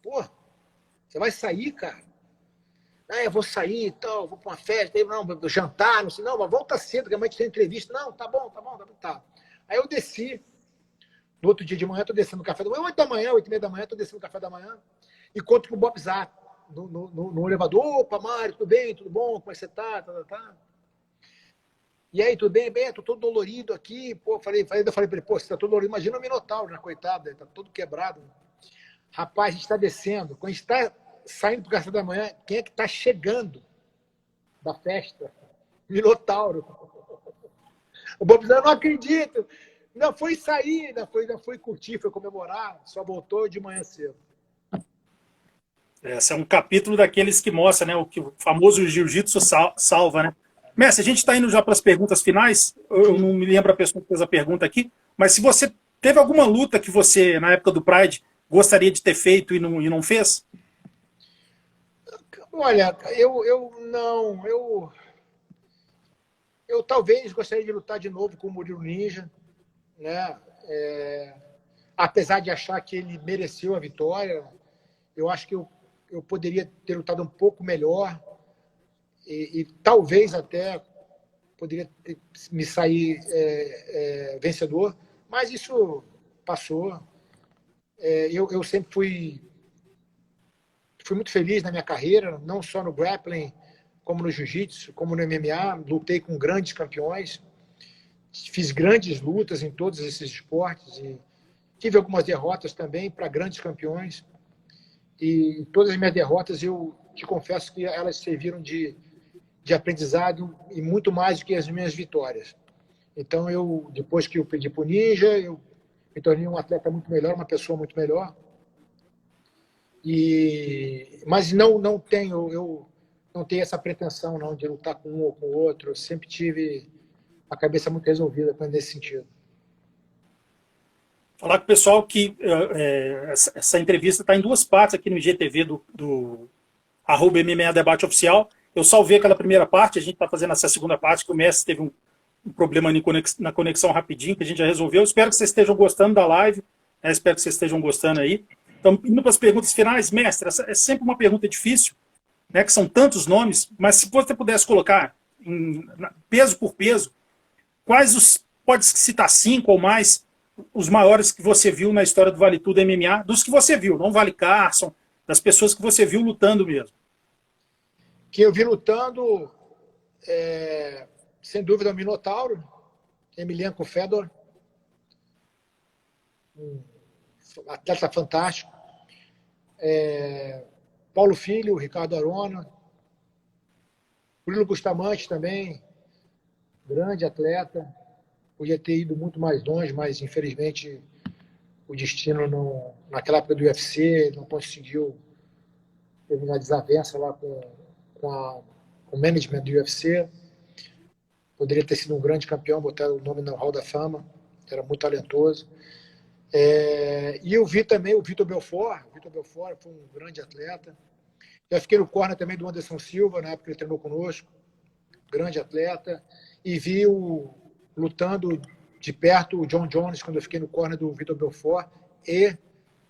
pô, você vai sair, cara? Eu vou sair e tal, vou para uma festa, aí, não, jantar, não sei, não, mas volta cedo, que amanhã tem entrevista. Não, tá bom. Aí eu desci, no outro dia de manhã, tô descendo no café da manhã, 8 da manhã, 8h30 da manhã, tô descendo no café da manhã, e conto com o Bob Sapp no elevador. Opa, Mário, tudo bem, tudo bom, como é que você tá? E aí, tudo bem? Tô todo dolorido aqui, pô, eu falei para ele, pô, você tá todo dolorido, imagina o Minotauro, né, coitado, ele tá todo quebrado. Rapaz, a gente tá descendo, quando a gente tá saindo pro café da manhã, quem é que tá chegando da festa? Minotauro. O Bob Sapp, não acredito. Não foi sair, não foi curtir, foi comemorar, só voltou de manhã cedo. Esse é um capítulo daqueles que mostra, né, o que o famoso jiu-jitsu salva, né? Mestre, a gente está indo já para as perguntas finais. Eu não me lembro a pessoa que fez a pergunta aqui, mas se você teve alguma luta que você, na época do Pride, gostaria de ter feito e não fez? Olha, eu talvez gostaria de lutar de novo com o Murilo Ninja, né? Apesar de achar que ele mereceu a vitória, eu acho que eu poderia ter lutado um pouco melhor e talvez até poderia me sair vencedor, mas isso passou. Eu sempre fui muito feliz na minha carreira, não só no grappling, como no jiu-jitsu, como no MMA. Lutei com grandes campeões, fiz grandes lutas em todos esses esportes e tive algumas derrotas também para grandes campeões. E todas as minhas derrotas, eu te confesso que elas serviram de aprendizado e muito mais do que as minhas vitórias. Então, depois que eu pedi para o Ninja, eu me tornei um atleta muito melhor, uma pessoa muito melhor. Mas eu não tenho essa pretensão não, de lutar com um ou com o outro. Eu sempre tive a cabeça muito resolvida nesse sentido. Falar com o pessoal que essa entrevista está em 2 partes aqui no IGTV do @MMA Debate Oficial. Eu salvei aquela primeira parte, a gente está fazendo essa segunda parte, que o Messi teve um problema na conexão rapidinho, que a gente já resolveu. Eu espero que vocês estejam gostando da live, né? Espero que vocês estejam gostando aí. Então, indo para as perguntas finais, mestre, essa é sempre uma pergunta difícil, né, que são tantos nomes, mas se você pudesse colocar peso por peso, pode citar 5 ou mais, os maiores que você viu na história do Vale Tudo MMA, dos que você viu, não Vale Carson, das pessoas que você viu lutando mesmo. Que eu vi lutando, sem dúvida, o Minotauro, Emelianko Fedor, um atleta fantástico. Paulo Filho, Ricardo Arona, Murilo Bustamante também, grande atleta. Podia ter ido muito mais longe, mas infelizmente o destino naquela época do UFC, não conseguiu terminar a desavença lá com o management do UFC. Poderia ter sido um grande campeão, botar o nome no Hall da Fama, era muito talentoso. E eu vi também o Vitor Belfort. O Vitor Belfort foi um grande atleta. Já fiquei no corner também do Anderson Silva, na época que ele treinou conosco. Grande atleta. E vi lutando de perto o John Jones, quando eu fiquei no corner do Vitor Belfort e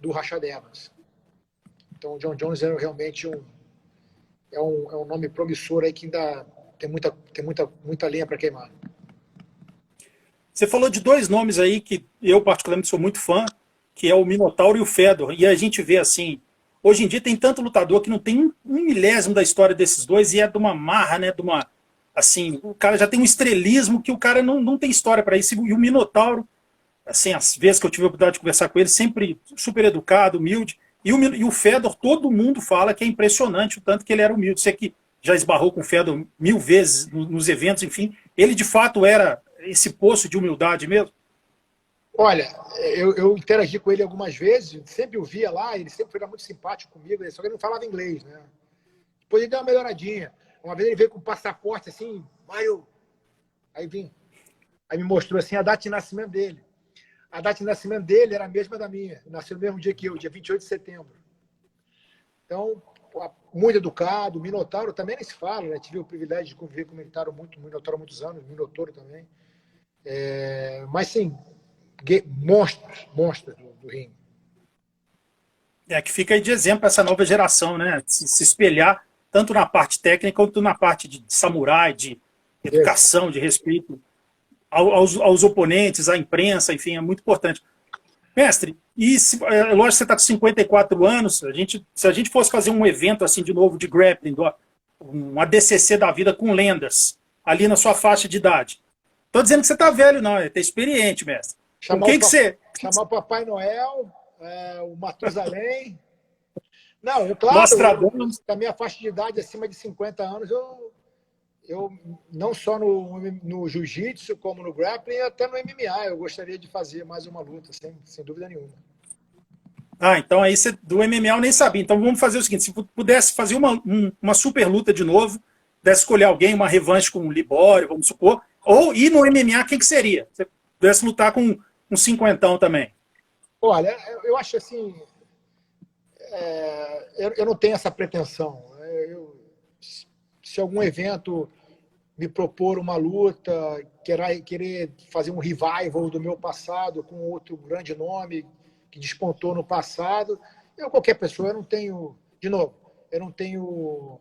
do Rashad Evans. Então o John Jones era realmente um nome promissor aí que ainda tem muita lenha para queimar. Você falou de dois nomes aí que eu particularmente sou muito fã, que é o Minotauro e o Fedor. E a gente vê assim, hoje em dia tem tanto lutador que não tem um milésimo da história desses dois e é de uma marra, né? De uma, assim, o cara já tem um estrelismo que o cara não tem história para isso. E o Minotauro, assim, as vezes que eu tive a oportunidade de conversar com ele, sempre super educado, humilde. E o Fedor, todo mundo fala que é impressionante o tanto que ele era humilde. Você que já esbarrou com o Fedor 1000 vezes nos eventos, enfim, ele de fato era esse poço de humildade mesmo? Olha, eu interagi com ele algumas vezes, sempre o via lá, ele sempre foi muito simpático comigo, só que ele não falava inglês, né? Depois ele deu uma melhoradinha. Uma vez ele veio com um passaporte assim, Maio. Aí me mostrou assim a data de nascimento dele. A data de nascimento dele era a mesma da minha. Nasceu no mesmo dia que eu, dia 28 de setembro. Então, muito educado. Minotauro também nem se fala, né? Tive o privilégio de conviver com o Minotauro há muitos anos, Minotauro também. Mas sim, monstros do ringue. Que fica aí de exemplo essa nova geração, né? Se espelhar tanto na parte técnica quanto na parte de samurai, de educação, de respeito aos oponentes, à imprensa, enfim, é muito importante. Mestre, lógico que você está com 54 anos, se a gente fosse fazer um evento assim de novo de grappling, um ADCC da vida com lendas, ali na sua faixa de idade. Estou dizendo que você está velho, não, é experiente, mestre. Chamar o Papai Noel, o Matusalém. Não, claro, da minha faixa de idade, acima de 50 anos, eu não só no jiu-jitsu, como no grappling, até no MMA, eu gostaria de fazer mais uma luta, sem dúvida nenhuma. Então aí você, do MMA eu nem sabia. Então vamos fazer o seguinte, se pudesse fazer uma super luta de novo, pudesse escolher alguém, uma revanche com o Libório, vamos supor, ou ir no MMA, quem que seria? Você pudesse lutar com um cinquentão também. Olha, eu acho assim, eu não tenho essa pretensão. Se algum evento me propor uma luta, querer fazer um revival do meu passado com outro grande nome que despontou no passado, qualquer pessoa, eu não tenho, de novo, eu não tenho,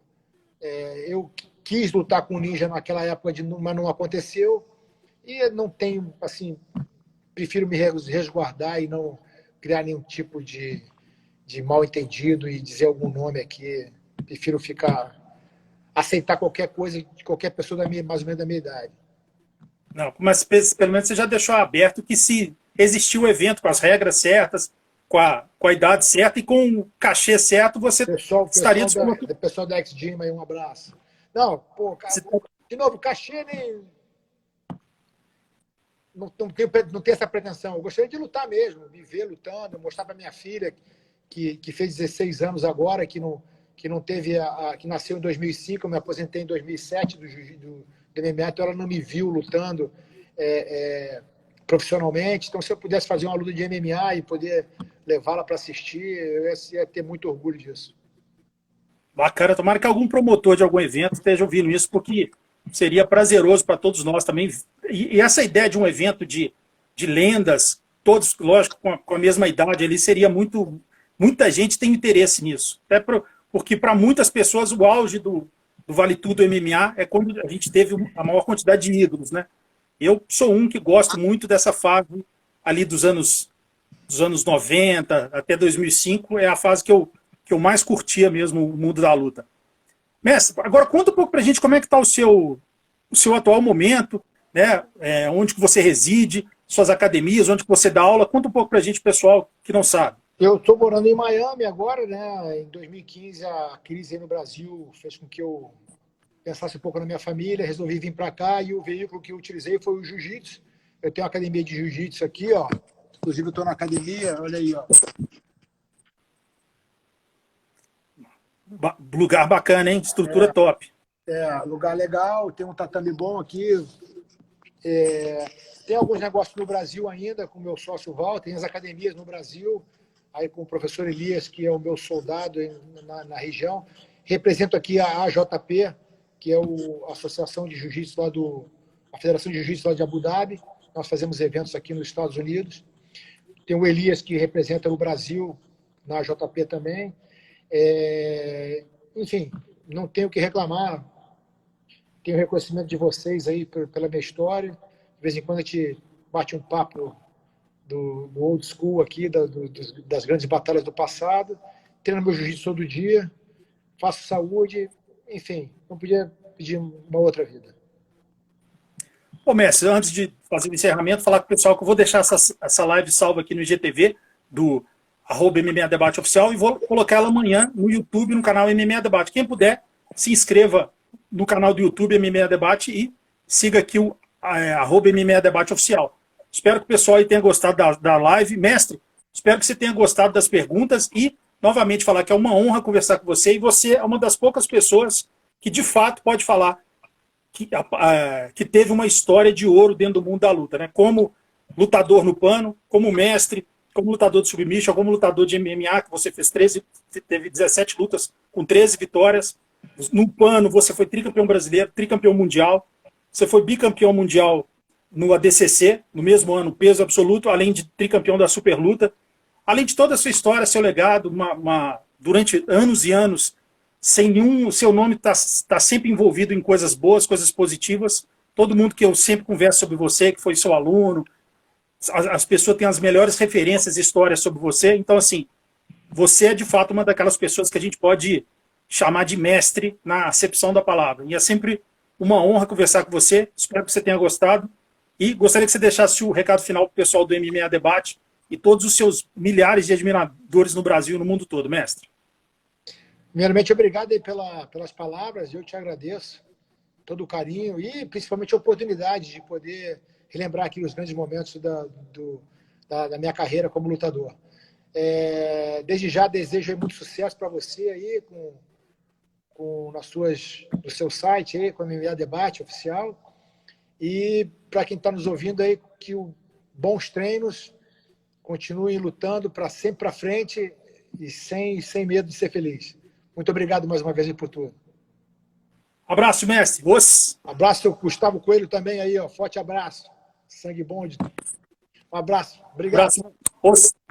eu quis lutar com o Ninja naquela época, mas não aconteceu, e não tenho, assim, prefiro me resguardar e não criar nenhum tipo de mal entendido e dizer algum nome aqui, prefiro aceitar qualquer coisa de qualquer pessoa mais ou menos da minha idade. Não, mas pelo menos você já deixou aberto que se existir o evento com as regras certas, com a idade certa e com o cachê certo, você estaria disponível. Pessoal da X-Gym aí, um abraço. Não, pô, cara, de novo, cachê nem... Não tenho essa pretensão. Eu gostaria de lutar mesmo, me ver lutando, mostrar para minha filha, que fez 16 anos agora, que não teve que nasceu em 2005, eu me aposentei em 2007 do MMA, então ela não me viu lutando profissionalmente. Então, se eu pudesse fazer uma luta de MMA e poder levá-la para assistir, eu ia ter muito orgulho disso. Bacana, tomara que algum promotor de algum evento esteja ouvindo isso, porque seria prazeroso para todos nós também. E essa ideia de um evento de lendas, todos, lógico, com a mesma idade ali, seria muita gente tem interesse nisso. Até porque para muitas pessoas o auge do Vale Tudo MMA é quando a gente teve a maior quantidade de ídolos, né? Eu sou um que gosto muito dessa fase ali dos anos 90 até 2005, é a fase que eu mais curtia mesmo o mundo da luta. Mestre, agora conta um pouco pra gente como é que está o seu atual momento, né? Onde que você reside, suas academias, onde que você dá aula. Conta um pouco pra gente, pessoal, que não sabe. Eu estou morando em Miami agora, né? Em 2015, a crise aí no Brasil fez com que eu pensasse um pouco na minha família, resolvi vir para cá e o veículo que eu utilizei foi o jiu-jitsu. Eu tenho uma academia de jiu-jitsu aqui, ó, Inclusive, eu estou na academia, olha aí, ó. Lugar bacana, hein? Estrutura top. Lugar legal, tem um tatame bom aqui. Tem alguns negócios no Brasil ainda, com o meu sócio Walter, tem as academias no Brasil, aí com o professor Elias, que é o meu soldado na região. Represento aqui a AJP, que é a Associação de Jiu-Jitsu a Federação de Jiu-Jitsu lá de Abu Dhabi. Nós fazemos eventos aqui nos Estados Unidos. Tem o Elias, que representa o Brasil na AJP também. Enfim, não tenho o que reclamar. Tenho reconhecimento de vocês aí pela minha história. De vez em quando a gente bate um papo do old school aqui, das grandes batalhas do passado. Treino meu jiu-jitsu todo dia, faço saúde, enfim, não podia pedir uma outra vida. Ô, mestre, antes de fazer o encerramento, falar com o pessoal que eu vou deixar essa live salva aqui no IGTV, do @MMA Debate Oficial, e vou colocar ela amanhã no YouTube, no canal MMA Debate. Quem puder, se inscreva no canal do YouTube MMA Debate e siga aqui o @MMA Debate Oficial. Espero que o pessoal aí tenha gostado da live. Mestre, espero que você tenha gostado das perguntas e, novamente, falar que é uma honra conversar com você, e você é uma das poucas pessoas que, de fato, pode falar que teve uma história de ouro dentro do mundo da luta, né? Como lutador no pano, como mestre, como lutador de submission, como lutador de MMA, que você teve 17 lutas com 13 vitórias. No pano, você foi tricampeão brasileiro, tricampeão mundial. Você foi bicampeão mundial no ADCC, no mesmo ano, peso absoluto, além de tricampeão da superluta. Além de toda a sua história, seu legado, durante anos e anos, sem nenhum, seu nome está sempre envolvido em coisas boas, coisas positivas. Todo mundo que eu sempre converso sobre você, que foi seu aluno, as pessoas têm as melhores referências e histórias sobre você. Então, assim, você é de fato uma daquelas pessoas que a gente pode chamar de mestre na acepção da palavra. E é sempre uma honra conversar com você. Espero que você tenha gostado. E gostaria que você deixasse o recado final para o pessoal do MMA Debate e todos os seus milhares de admiradores no Brasil e no mundo todo, mestre. Primeiramente, obrigado aí pelas palavras. Eu te agradeço todo o carinho e principalmente a oportunidade de poder relembrar aqui os grandes momentos da minha carreira como lutador. Desde já desejo muito sucesso para você aí no seu site aí, com o MMA Debate Oficial. E para quem está nos ouvindo aí, que bons treinos, continuem lutando sempre para frente e sem medo de ser feliz. Muito obrigado mais uma vez por tudo. Abraço, mestre. Abraço ao Gustavo Coelho também aí, ó. Forte abraço. Sangue bom. Um abraço. Obrigado. Abraço.